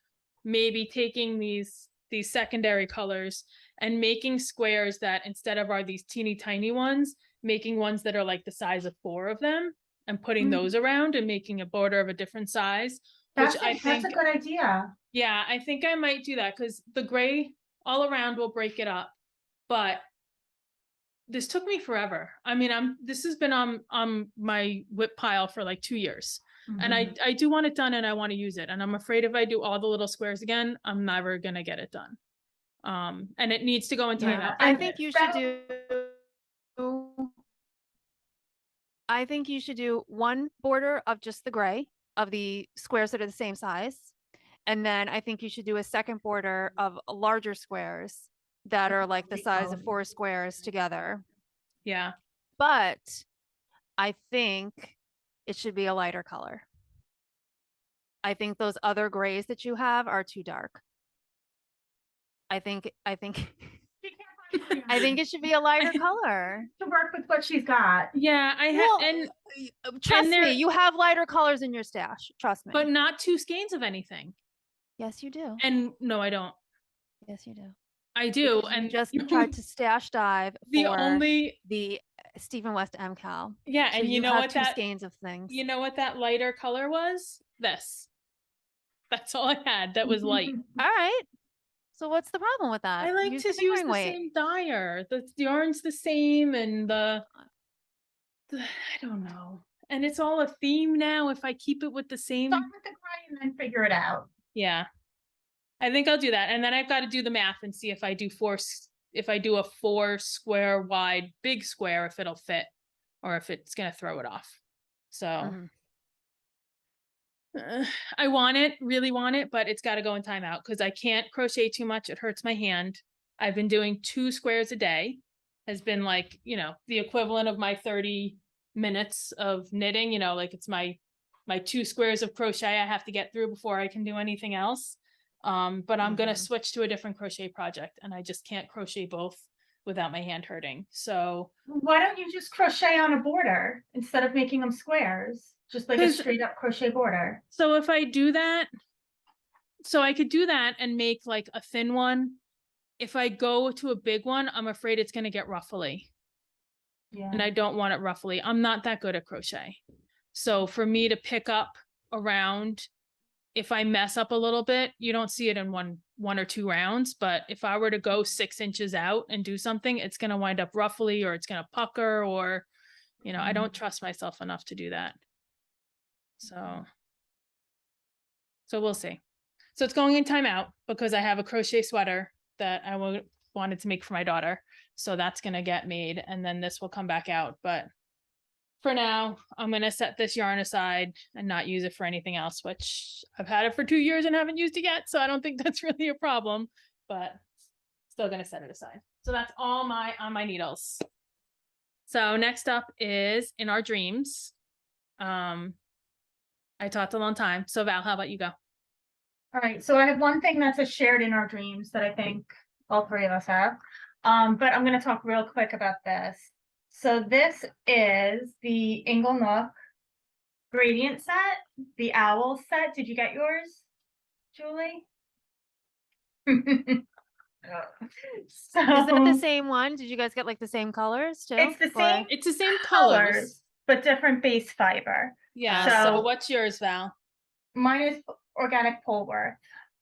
maybe taking these secondary colors and making squares that instead of are these teeny tiny ones, making ones that are like the size of 4 of them and putting those around and making a border of a different size. That's I think that's a good idea. Yeah, I think I might do that because the gray all around will break it up. But this took me forever. I mean, this has been on my whip pile for like 2 years. And I do want it done and I want to use it. And I'm afraid if I do all the little squares again, I'm never gonna get it done. And it needs to go in timeout. I think you should do one border of just the gray of the squares that are the same size. And then I think you should do a second border of larger squares that are like the size of 4 squares together. Yeah. But I think it should be a lighter color. I think those other grays that you have are too dark. I think I think it should be a lighter color to work with what she's got. Yeah, I have, and trust me, you have lighter colors in your stash. Trust me. But not 2 skeins of anything. Yes, you do. And no, I don't. Yes, you do. I do. Because and you just tried to stash dive for the Stephen West MKAL. Yeah, so and you know what 2 skeins of things. You know what that lighter color was? This. That's all I had. That was light. All right. So what's the problem with that? I like to use the same dyer. The yarn's the same, and the I don't know. And it's all a theme now. If I keep it with the same, start with the gray and then figure it out. Yeah, I think I'll do that. And then I've got to do the math and see if I do a 4 square wide big square, if it'll fit, or if it's gonna throw it off. So. I really want it, but it's got to go in timeout because I can't crochet too much. It hurts my hand. I've been doing 2 squares a day, has been like, the equivalent of my 30 minutes of knitting, like it's my 2 squares of crochet I have to get through before I can do anything else. But I'm going to switch to a different crochet project, and I just can't crochet both without my hand hurting. So why don't you just crochet on a border instead of making them squares? Just like a straight up crochet border. So if I do that, so I could do that and make like a thin one. If I go to a big one, I'm afraid it's going to get ruffly. Yeah. And I don't want it ruffly. I'm not that good at crochet. So for me to pick up around, if I mess up a little bit, you don't see it in one or 2 rounds. But if I were to go 6 inches out and do something, it's going to wind up ruffly, or it's going to pucker, or, I don't trust myself enough to do that. So we'll see. So it's going in timeout because I have a crochet sweater that I wanted to make for my daughter. So that's going to get made, and then this will come back out. But for now, I'm going to set this yarn aside and not use it for anything else, which I've had it for 2 years and haven't used it yet. So I don't think that's really a problem, but Still gonna set it aside. So that's all on my needles. So next up is In Our Dreams. I talked a long time. So Val, how about you go? All right, so I have one thing that's a shared in our dreams that I think all three of us have. But I'm gonna talk real quick about this. So this is the Inglenook gradient set, the owl set. Did you get yours, Julie? Is that the So same one? Did you guys get like the same colors too? it's the Or- same It's the same colors. but different base fiber. Yeah. So- So what's yours, Val? Mine is organic Polworth.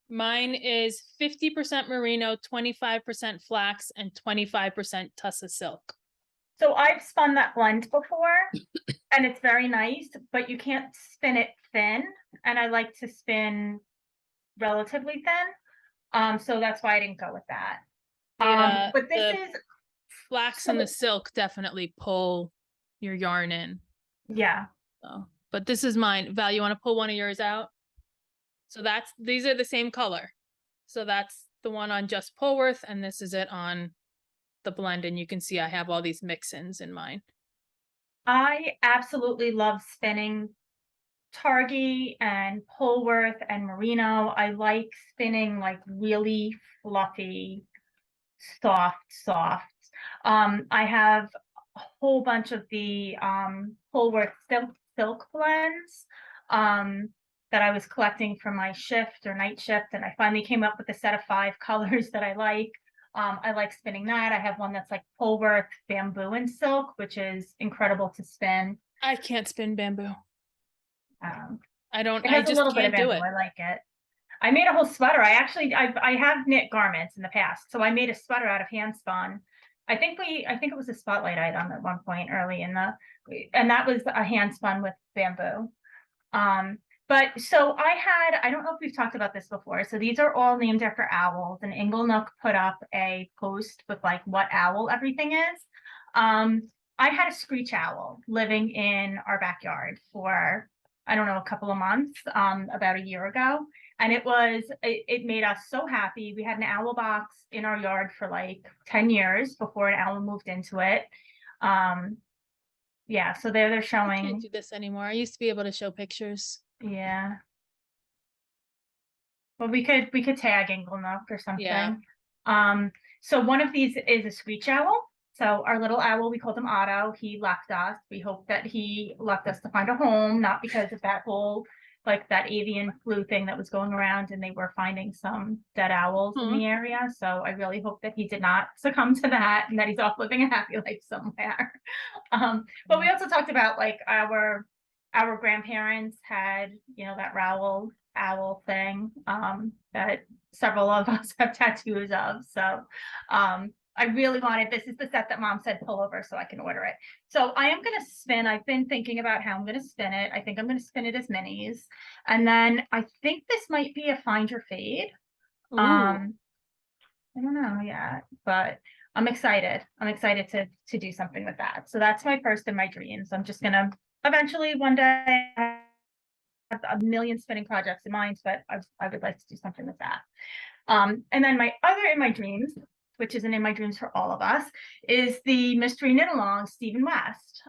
Mine is 50% merino, 25% flax, and 25% tussa silk. So I've spun that blend before and it's very nice, but you can't spin it thin. And I like to spin relatively thin. So that's why I didn't go with that. But this the is, flax and the silk definitely pull your yarn in. yeah. So, but this is mine. Val, you want to pull one of yours out? So these are the same color. So that's the one on just Polworth, and this is it on the blend. And you can see I have all these mix-ins in mine. I absolutely love spinning Targhee and Polworth and merino. I like spinning like really fluffy, soft. I have a whole bunch of the Polworth silk blends that I was collecting for my shift or night shift, and I finally came up with a set of 5 colors that I like. I like spinning that. I have one that's like Polworth bamboo and silk, which is incredible to spin. I can't spin bamboo. Um, I don't. it I has a just little bit of can't do bamboo. it. I like it. I made a whole sweater. I have knit garments in the past, so I made a sweater out of handspun. I think it was a spotlight item at one point early and that was a handspun with bamboo. But so I don't know if we've talked about this before. So these are all named after owls, and Inglenook put up a post with like what owl everything is. I had a screech owl living in our backyard for, I don't know, a couple of months, about a year ago. And it made us so happy. We had an owl box in our yard for like 10 years before an owl moved into it. Yeah, so they're I showing. can't do this anymore. I used to be able to show pictures. Yeah. Well, we could tag Inglenook or something. Yeah. So one of these is a screech owl. So our little owl, we called him Otto. He left us. We hope that he left us to find a home, not because of that whole like that avian flu thing that was going around and they were finding some dead owls in the area. So I really hope that he did not succumb to that and that he's off living a happy life somewhere. But we also talked about like our grandparents had, you know, that Rowell owl thing that several of us have tattoos of. So I really wanted, this is the set that Mom said pull over so I can order it. So I am going to spin. I've been thinking about how I'm going to spin it. I think I'm going to spin it as minis. And then I think this might be a find your fade. I don't know yet, but I'm excited. I'm excited to do something with that. So that's my first in my dreams. I'm just going to eventually one day have a million spinning projects in mind, but I would like to do something with that. And then my other in my dreams, which isn't in my dreams for all of us, is the mystery knit along Stephen West.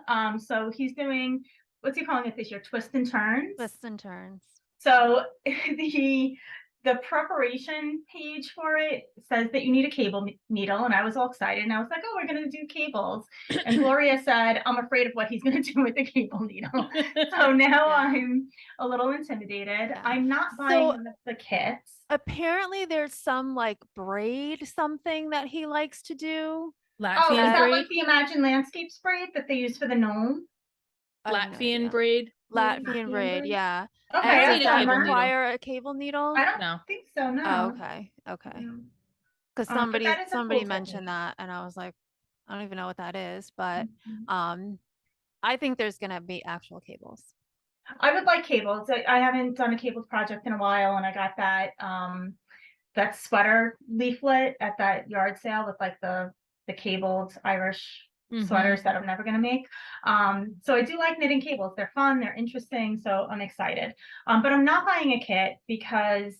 So he's doing, what's he calling it this year? Twist and turns. Twists and turns. So the preparation page for it says that you need a cable needle, and I was all excited and I was like, oh, we're gonna do cables. And Gloria said, I'm afraid of what he's gonna do with the cable needle. So now Yeah. I'm a little intimidated. Yeah. I'm not buying the kits. Apparently there's some like braid something that he likes to do. Oh, Latvian is that braid. like the Imagine Landscapes braid that they use for the gnome? I have no Latvian idea. braid. Latvian Latvian braid, braid? yeah. Okay, I And don't does need a that cable needle. require a cable needle? I don't No. think so, no. Oh, okay. No. Because But somebody that is a cool somebody technique. mentioned that and I was like, I don't even know what that is, but Mhm. I think there's gonna be actual cables. I would like cables. I haven't done a cables project in a while, and I got that sweater leaflet at that yard sale with like the cabled Irish sweaters that I'm never gonna make. So I do like knitting cables. They're fun, they're interesting, so I'm excited. But I'm not buying a kit because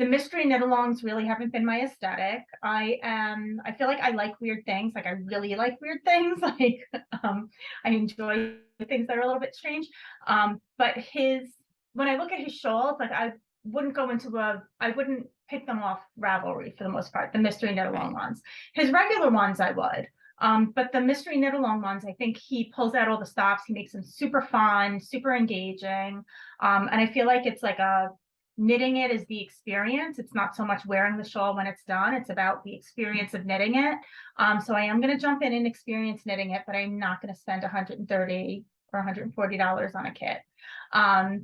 The mystery knit-alongs really haven't been my aesthetic. I feel like I like weird things. Like I really like weird things. Like I enjoy things that are a little bit strange. But when I look at his shawls, like I wouldn't pick them off Ravelry for the most part, the mystery knit-along ones. His regular ones I would. But the mystery knit-along ones, I think he pulls out all the stops. He makes them super fun, super engaging. And I feel like it's like knitting it is the experience. It's not so much wearing the shawl when it's done. It's about the experience of knitting it. So I am going to jump in and experience knitting it, but I'm not going to spend $130 or $140 on a kit.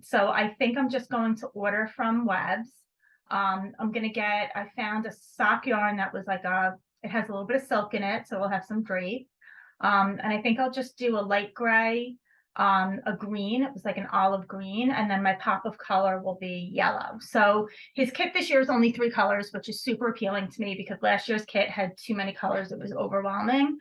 So I think I'm just going to order from Webs. I found a sock yarn that was like it has a little bit of silk in it, so we'll have some drape. And I think I'll just do a light gray, a green. It was like an olive green, and then my pop of color will be yellow. So his kit this year is only 3 colors, which is super appealing to me because last year's kit had too many colors. It was overwhelming.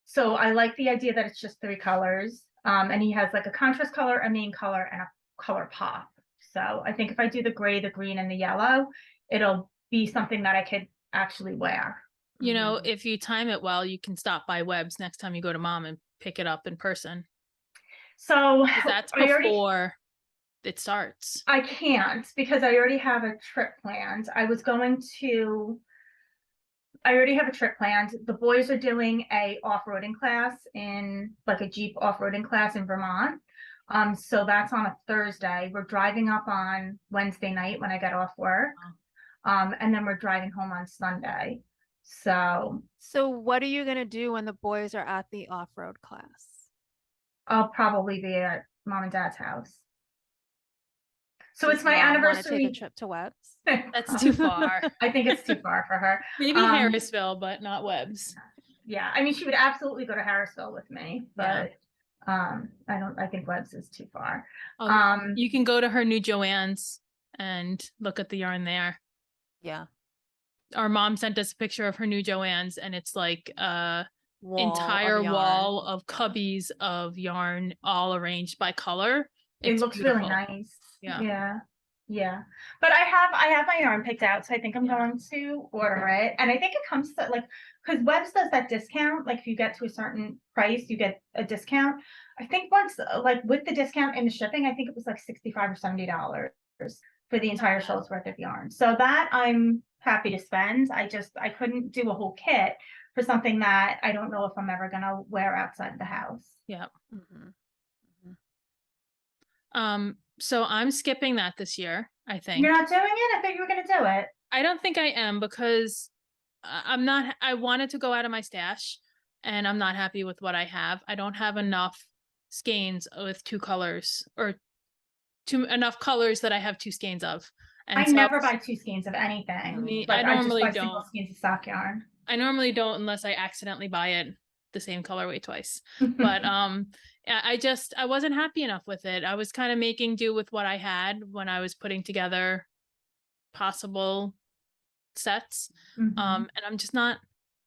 So I like the idea that it's just 3 colors. And he has like a contrast color, a main color, and a color pop. So I think if I do the gray, the green, and the yellow, it'll be something that I could actually wear. You know, if you time it well, you can stop by Webs next time you go to Mom and pick it up in person. So That's before it starts. I can't because I already have a trip planned. I already have a trip planned. The boys are doing a off-roading class in like a Jeep off-roading class in Vermont. So that's on a Thursday. We're driving up on Wednesday night when I get off work. And then we're driving home on Sunday. So what are you going to do when the boys are at the off-road class? I'll probably be at Mom and Dad's house. So Does it's my Mom wanna anniversary. take a trip to Webs? That's too far. I think it's too far for her. Maybe Harrisville, but not Webs. Yeah, I mean, she would absolutely go to Harrisville with me, but I think Webs is too far. You can go to her new Joann's and look at the yarn there. Yeah. Our mom sent us a picture of her new Joann's, and it's like entire wall of cubbies of yarn all arranged by color. It looks beautiful. really nice. Yeah. But I have my yarn picked out, so I think I'm going to order it. And I think it comes to like, because Webs does that discount, like if you get to a certain price, you get a discount. I think once, like with the discount and the shipping, I think it was like $65 or $70 for the entire shawl's worth of yarn. So that I'm happy to spend. I couldn't do a whole kit for something that I don't know if I'm ever gonna wear outside the house. Yeah. So I'm skipping that this year, I think. You're not doing it? I thought you were gonna do it. I don't think I am because I wanted to go out of my stash and I'm not happy with what I have. I don't have enough skeins with 2 colors or enough colors that I have 2 skeins of. And I never buy 2 skeins of anything. I normally just buy don't. Single skeins of sock yarn. I normally don't unless I accidentally buy it the same colorway twice. But I wasn't happy enough with it. I was kind of making do with what I had when I was putting together possible sets. And I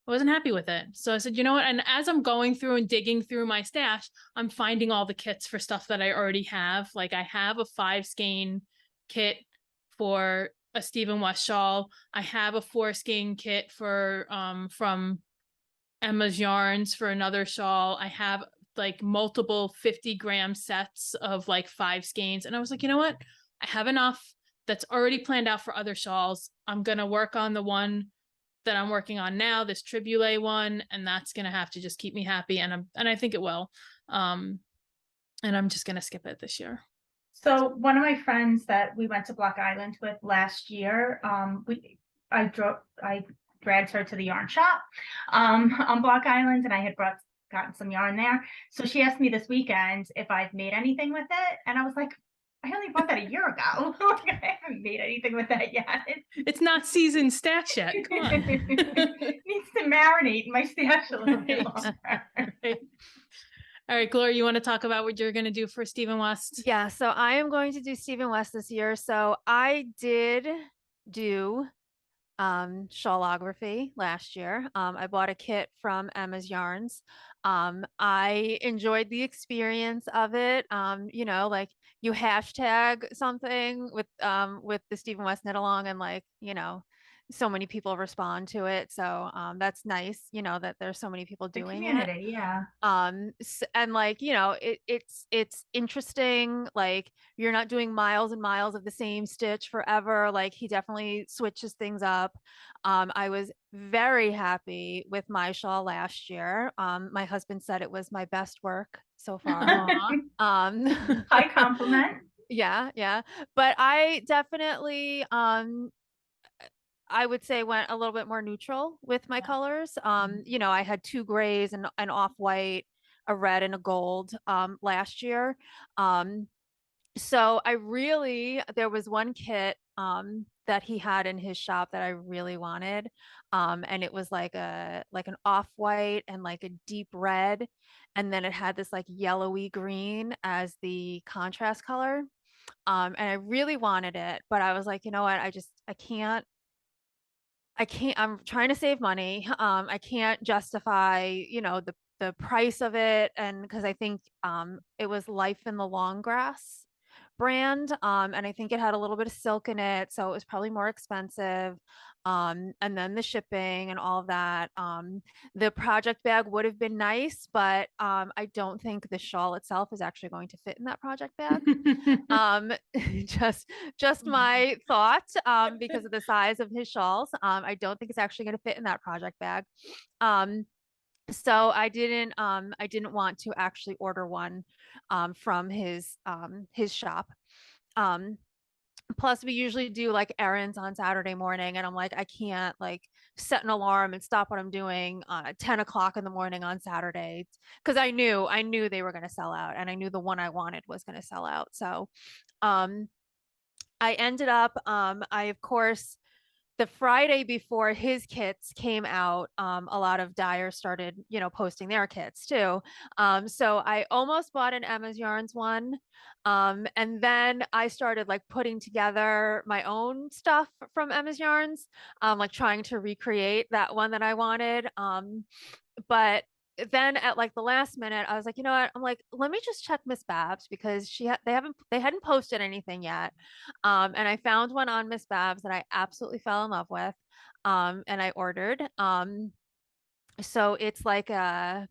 wasn't happy with it. So I said, you know what? And as I'm going through and digging through my stash, I'm finding all the kits for stuff that I already have. Like I have a 5 skein kit for a Stephen West shawl. I have a 4 skein kit for from Emma's Yarns for another shawl. I have like multiple 50-gram sets of like 5 skeins. And I was like, you know what? I have enough that's already planned out for other shawls. I'm going to work on the one that I'm working on now, this Triboulet one, and that's going to have to just keep me happy. And I think it will. And I'm just going to skip it this year. So one of my friends that we went to Block Island with last year, I dragged her to the yarn shop on Block Island, and I had gotten some yarn there. So she asked me this weekend if I've made anything with it, and I was like, I only bought that a year ago. I haven't made anything with that yet. It's not seasoned stash yet. Come on. It needs to marinate in my stash a little bit longer. All right, Gloria, you want to talk about what you're going to do for Stephen West? Yeah, so I am going to do Stephen West this year. So I did do shawlography last year. I bought a kit from Emma's Yarns. I enjoyed the experience of it. You know, like you hashtag something with the Stephen West knit along, and like, you know, so many people respond to it. So that's nice, you know, that there's so many people The doing it. community, yeah. And like, you know, it's interesting. Like, you're not doing miles and miles of the same stitch forever. Like, he definitely switches things up. I was very happy with my shawl last year. My husband said it was my best work so far. High compliment. Yeah, but I definitely I would say went a little bit more neutral with my colors. You know, I had 2 grays and an off-white, a red and a gold last year. So there was one kit that he had in his shop that I really wanted. And it was like an off-white and like a deep red. And then it had this like yellowy green as the contrast color. And I really wanted it, but I was like, you know what? I'm trying to save money. I can't justify, you know, the price of it. And because I think it was Life in the Long Grass brand. And I think it had a little bit of silk in it. So it was probably more expensive. And then the shipping and all of that. The project bag would have been nice, but I don't think the shawl itself is actually going to fit in that project bag. um just my thought, because of the size of his shawls. I don't think it's actually going to fit in that project bag. So I didn't want to actually order one from his shop. Plus we usually do like errands on Saturday morning, and I'm like, I can't like set an alarm and stop what I'm doing at 10 o'clock in the morning on Saturday, because I knew they were going to sell out, and I knew the one I wanted was going to sell out. So I ended up, I of course, the Friday before his kits came out, a lot of dyers started, you know, posting their kits too. So I almost bought an Emma's Yarns one. And then I started like putting together my own stuff from Emma's Yarns, like trying to recreate that one that I wanted. But then at like the last minute, I was like, you know what? I'm like, let me just check Miss Babs, because they hadn't posted anything yet. And I found one on Miss Babs that I absolutely fell in love with. And I ordered. So it's like a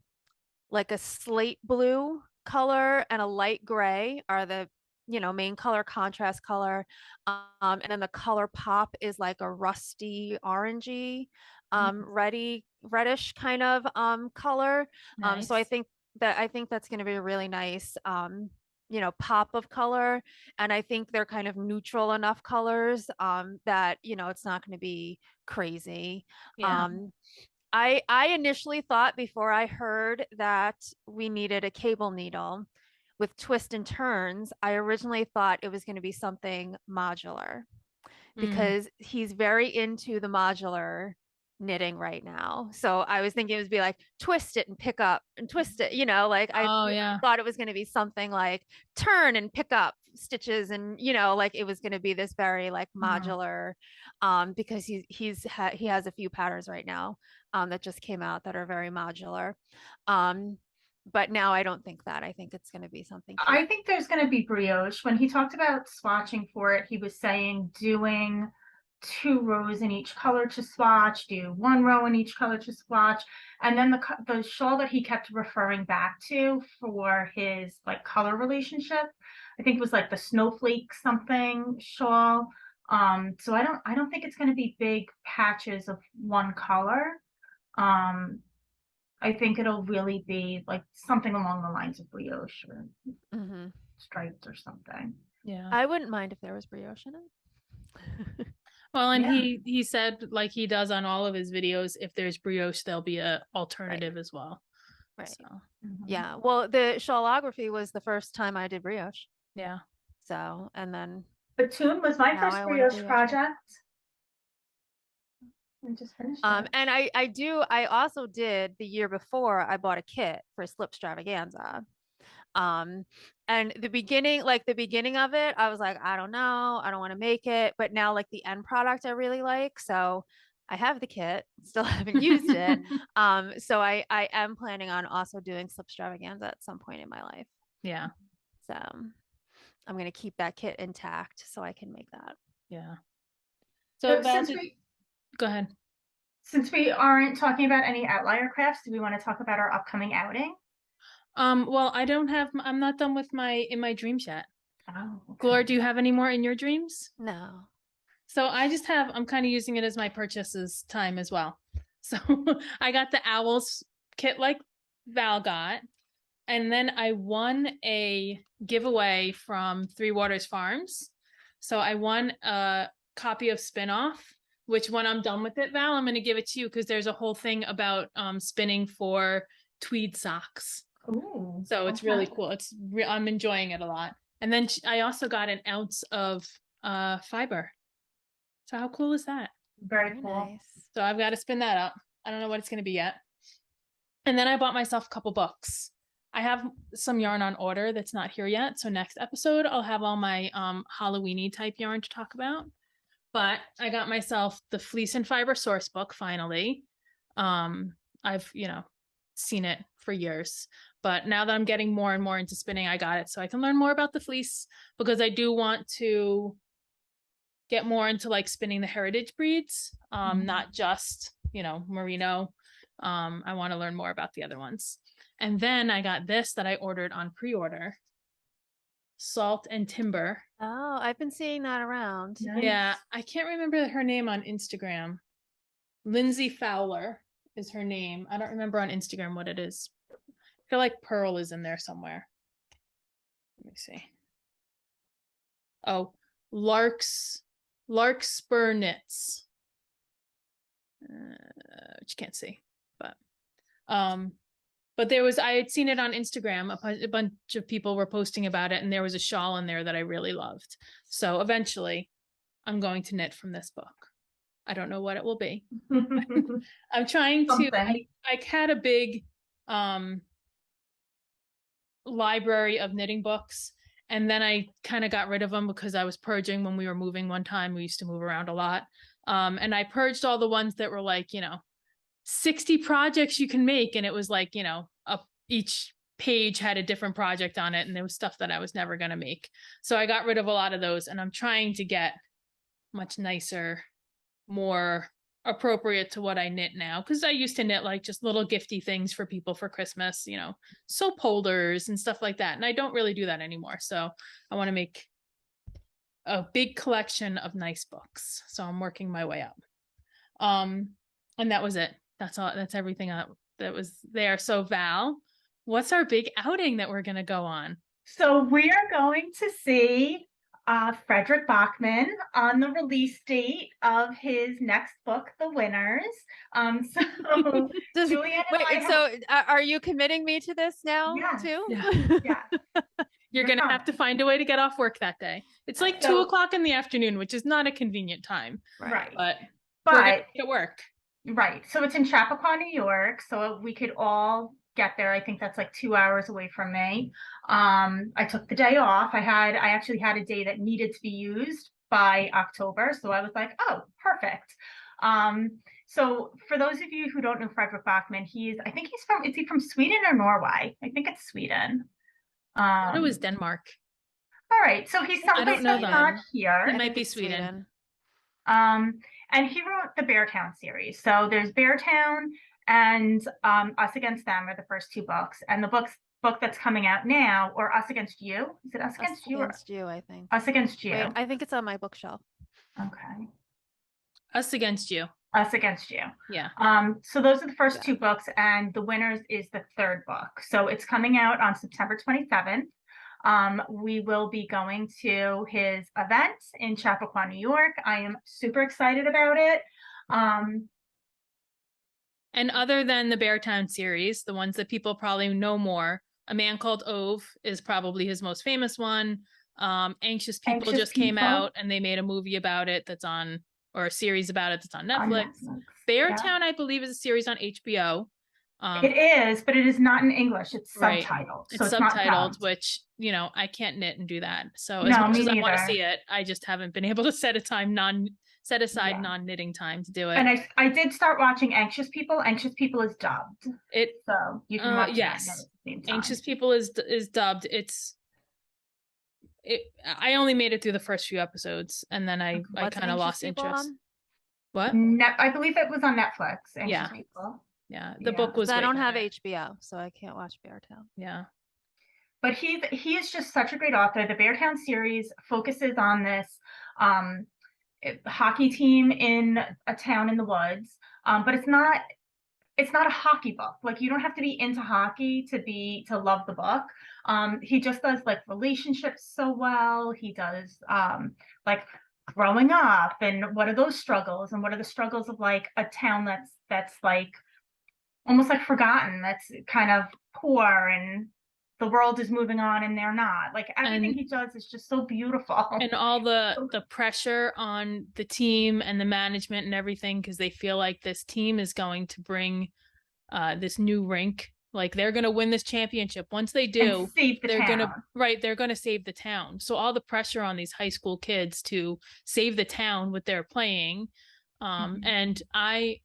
slate blue color and a light gray are the, you know, main color, contrast color. And then the color pop is like a rusty orangey, reddish kind of color. So I Nice. think that's going to be a really nice you know, pop of color. And I think they're kind of neutral enough colors that, you know, it's not going to be crazy. Yeah. I initially thought, before I heard that we needed a cable needle with twist and turns, I originally thought it was going to be something modular, because he's very into the modular knitting right now. So I was thinking it would be like twist it and pick up and twist it, you know, like I Oh yeah. thought it was going to be something like turn and pick up stitches, and, you know, like it was going to be this very like modular, because he has a few patterns right now that just came out that are very modular. But now I don't think that. I think it's going to be something cute. I think there's going to be brioche. When he talked about swatching for it, he was saying doing 2 rows in each color to swatch, do 1 row in each color to swatch, and then the shawl that he kept referring back to for his like color relationship, I think was like the snowflake something shawl. So I don't think it's going to be big patches of one color. I think it'll really be like something along the lines of brioche or striped or something. Yeah. I wouldn't mind if there was brioche in it. Well, and Yeah. he said, like he does on all of his videos, if there's brioche, there'll be a alternative as well. Right. So Yeah. Well, the shawlography was the first time I did brioche. yeah. So, and then Attune was my now first I want a brioche brioche. project. I just finished it. And I also did the year before, I bought a kit for Slip Stravaganza. And the beginning of it, I was like, I don't know, I don't want to make it. But now like the end product I really like. So I have the kit, still haven't used it. So I am planning on also doing slip extravaganza at some point in my life. Yeah. So I'm gonna keep that kit intact so I can make that. Yeah. So So Val, since we go ahead. since we aren't talking about any outlier crafts, do we want to talk about our upcoming outing? Well, I'm not done with my dreams yet. Oh, okay. Gloria, do you have any more in your dreams? No. So I'm kind of using it as my purchases time as well. So I got the owls kit like Val got, and then I won a giveaway from Three Waters Farms. So I won a copy of Spin-Off, which when I'm done with it, Val, I'm going to give it to you because there's a whole thing about spinning for tweed socks. Ooh, So it's okay. really cool. I'm enjoying it a lot. And then I also got an ounce of fiber. So how cool is that? Very cool. Nice. So I've got to spin that up. I don't know what it's going to be yet. And then I bought myself a couple books. I have some yarn on order that's not here yet. So next episode, I'll have all my Halloween-y type yarn to talk about. But I got myself the Fleece and Fiber source book finally. I've, seen it for years. But now that I'm getting more and more into spinning, I got it so I can learn more about the fleece, because I do want to get more into like spinning the heritage breeds, not just, merino. I want to learn more about the other ones. And then I got this that I ordered on pre-order, Salt and Timber. Oh, I've been seeing that around. Nice. Yeah, I can't remember her name on Instagram. Lindsay Fowler is her name. I don't remember on Instagram what it is. I feel like Pearl is in there somewhere. Let me see. Oh, Larkspur Knits. Which you can't see, but I had seen it on Instagram. A bunch of people were posting about it, and there was a shawl in there that I really loved. So eventually I'm going to knit from this book. I don't know what it will be. I'm trying to, I had a big library of knitting books, and then I kind of got rid of them because I was purging when we were moving one time. We used to move around a lot. And I purged all the ones that were like, 60 projects you can make. And it was like, each page had a different project on it, and there was stuff that I was never going to make. So I got rid of a lot of those, and I'm trying to get much nicer, more appropriate to what I knit now. Because I used to knit like just little gifty things for people for Christmas, soap holders and stuff like that. And I don't really do that anymore. So I want to make a big collection of nice books. So I'm working my way up. And that was it. That's all. That's everything that was there. So Val, what's our big outing that we're going to go on? So we are going to see Frederick Bachman on the release date of his next book, The Winners. So Julianne and I so are you committing me to this now too? Yeah. You're going to have to find a way to get off work that day. It's like 2 o'clock in the afternoon, which is not a convenient time. Right. But we're going to make it work. Right. So it's in Chappaqua, New York. So we could all get there. I think that's like 2 hours away from me. I took the day off. I actually had a day that needed to be used by October. So I was like, oh, perfect. So for those of you who don't know Frederick Bachman, is he from Sweden or Norway? I think it's Sweden. It was Denmark. All right. So he's someplace that's not here. It might be Sweden. And he wrote the Beartown series. So there's Beartown and Us Against Them are the first 2 books. And the book that's coming out now, or Us Against You. Is it Us Against You? Against You, I think. Us Against You. Wait, I think it's on my bookshelf. Okay. Us Against You. Us Against You. Yeah. So those are the first 2 books, and The Winners is the 3rd book. So it's coming out on September 27th. We will be going to his event in Chappaqua, New York. I am super excited about it. And other than the Beartown series, the ones that people probably know more, A Man Called Ove is probably his most famous one. Anxious People came out, and they made a movie about it or a series about it that's on Netflix. Beartown, I believe, is a series on HBO. It is, but it is not in English. It's Right. subtitled. It's So it's not subtitled, dubbed. which, you know, I can't knit and do that. So as No, much me as I want to neither. see it, I just haven't been able to set aside Yeah. non-knitting time to do it. And I did start watching Anxious People. Anxious People is dubbed. It So you can watch yes. that at the same time. Anxious People is dubbed. I only made it through the first few episodes and then I What's kind of Anxious lost People interest. on? What? I believe it was on Netflix. Anxious Yeah. People. Yeah. The Yeah. book was I way don't have better. HBO, so I can't watch Beartown. Yeah. But he is just such a great author. The Beartown series focuses on this hockey team in a town in the woods. But it's not a hockey book. Like you don't have to be into hockey to love the book. He just does like relationships so well. He does like growing up and what are those struggles and what are the struggles of like a town that's like almost like forgotten, that's kind of poor and the world is moving on and they're not. Like everything he does is just so beautiful. And all the pressure on the team and the management and everything because they feel like this team is going to bring this new rink. Like they're gonna win this championship. Once they do, and save the they're town. they're gonna save the town. So all the pressure on these high school kids to save the town with their playing. And I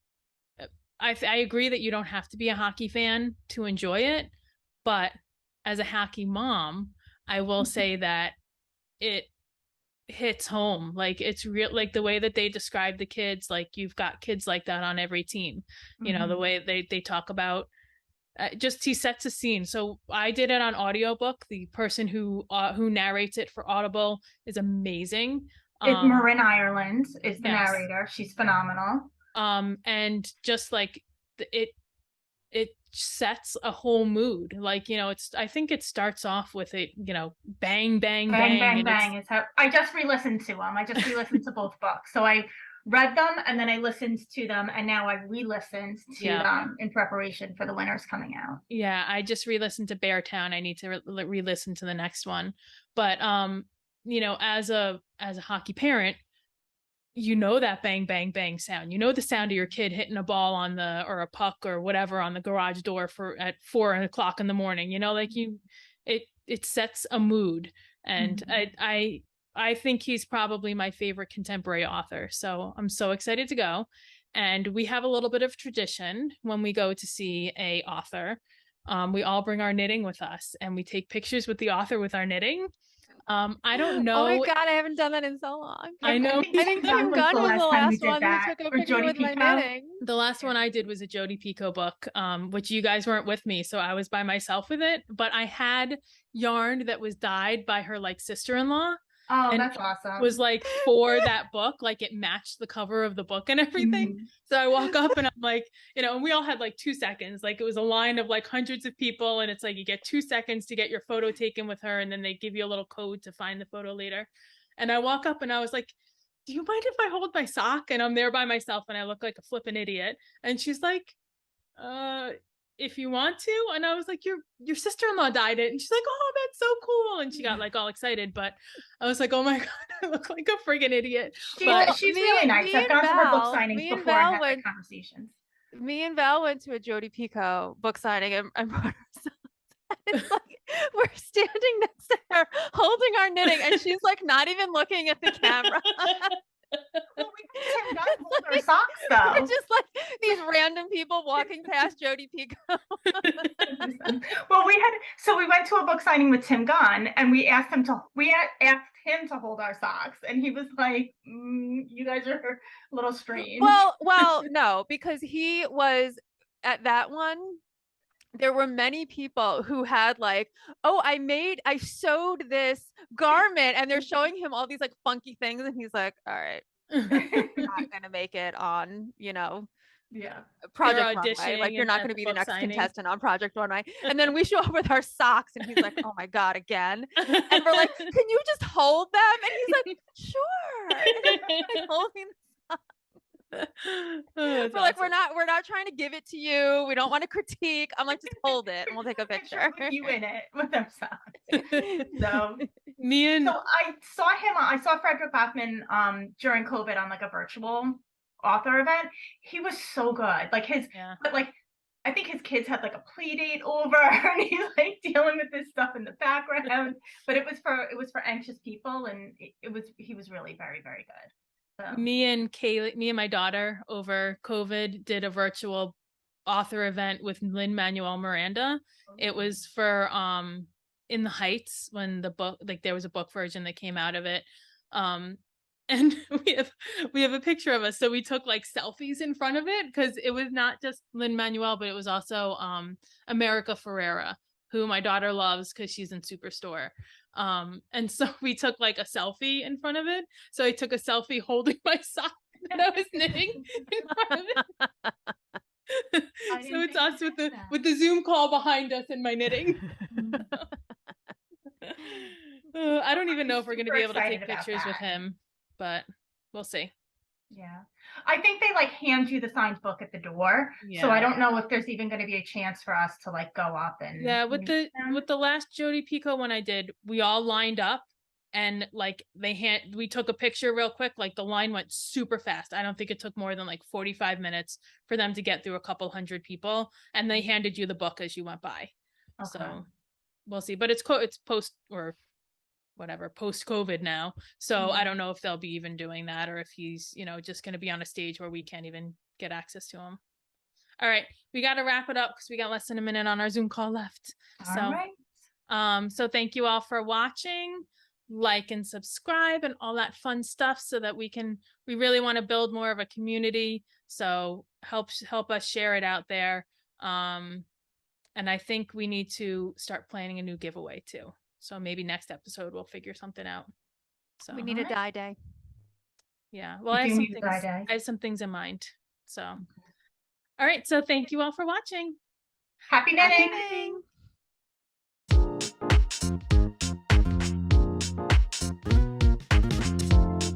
agree that you don't have to be a hockey fan to enjoy it, but as a hockey mom, I will say that it hits home. Like it's real, like the way that they describe the kids, like you've got kids like that on every team. You know, the way they talk about just he sets a scene. So I did it on audiobook. The person who narrates it for Audible is amazing. Marin Ireland is the yes. narrator. She's phenomenal. And just like it sets a whole mood. Like, you know, I think it starts off with a, you know, bang, bang, bang. Bang, bang is how I just re-listened to them. I just re-listened to both books. So I read them and then I listened to them and now I re-listened to them in preparation for the winners coming out. Yeah, I just re-listened to Beartown. I need to re-listen to the next one. But you know, as a hockey parent, you know that bang, bang, bang sound. You know the sound of your kid hitting a ball or a puck or whatever on the garage door at 4 o'clock in the morning. You know, like it sets a mood. And I think he's probably my favorite contemporary author. So I'm so excited to go. And we have a little bit of tradition when we go to see a author. We all bring our knitting with us and we take pictures with the author with our knitting. I don't know. Oh my God, I haven't done that in so long. I know. I think Kim Gunn was the last one who took a picture with my knitting. The last one I did was a Jodi Picoult book, which you guys weren't with me, so I was by myself with it. But I had yarn that was dyed by her like sister-in-law. Oh, that's awesome. Was like for that book, like it matched the cover of the book and everything. So I walk up and I'm like, you know, and we all had like 2 seconds. Like it was a line of like hundreds of people and it's like you get 2 seconds to get your photo taken with her and then they give you a little code to find the photo later. And I walk up and I was like, do you mind if I hold my sock? And I'm there by myself and I look like a flippin' idiot. And she's like, if you want to. And I was like, your sister-in-law dyed it. And she's like, oh, that's so cool. And she got like all excited, but I was like, oh my God, I look like a friggin' idiot. She's really nice. I've gone to her book signings before and had that conversations. Me and Val went to a Jodi Picoult book signing and brought her it's like we're standing next to her holding our knitting and she's like not even looking at the camera. Well, we can't hold our socks though. It's just like these random people walking past Jodi Picoult. Well, we went to a book signing with Tim Gunn and we asked him to hold our socks and he was like, you guys are a little strange. Well, no, because he was at that one. There were many people who had like, oh, I sewed this garment and they're showing him all these like funky things. And he's like, all right, I'm not going to make it on, you know, Project Runway. Like you're not going to be the next contestant on Project Runway. And then we show up with our socks and he's like, oh my God, again. And we're like, can you just hold them? And he's like, sure. And he's holding we're like, we're not trying to give it to you. We don't want to critique. I'm like, just hold it and we'll take a picture. With you in it with our socks. So I saw Frederick Hoffman during COVID on like a virtual author event. He was so good. Like but like I think his kids had like a play date over and he's like dealing with this stuff in the background. But it was for anxious people, and he was really very, very good. So. Me and my daughter over COVID did a virtual author event with Lin-Manuel Miranda. It was for In the Heights, when the book, like there was a book version that came out of it. And we have a picture of us. So we took like selfies in front of it, because it was not just Lin-Manuel, but it was also America Ferrera, who my daughter loves because she's in Superstore. And so we took like a selfie in front of it. So I took a selfie holding my sock that I was knitting in front of it. So it's us with the Zoom call behind us and my knitting. I don't even know if we're going to be able to take pictures with him, but we'll see. Yeah. I think they like hand you the signed book at the door. Yeah. So I don't know if there's even going to be a chance for us to like go up and with the last Jodi Picoult one I did, we all lined up and like we took a picture real quick. Like the line went super fast. I don't think it took more than like 45 minutes for them to get through a couple hundred people, and they handed you the book as you went by. Okay. So we'll see, but it's post or whatever, post COVID now. So I don't know if they'll be even doing that, or if he's, just going to be on a stage where we can't even get access to him. All right. We got to wrap it up because we got less than a minute on our Zoom call left. All right. So thank you all for watching. Like and subscribe and all that fun stuff, so that we really want to build more of a community. So help us share it out there. And I think we need to start planning a new giveaway too. So maybe next episode we'll figure something out. So we need a dye day. Yeah. Well, I have some things in mind. So, all right. So thank you all for watching. Happy knitting.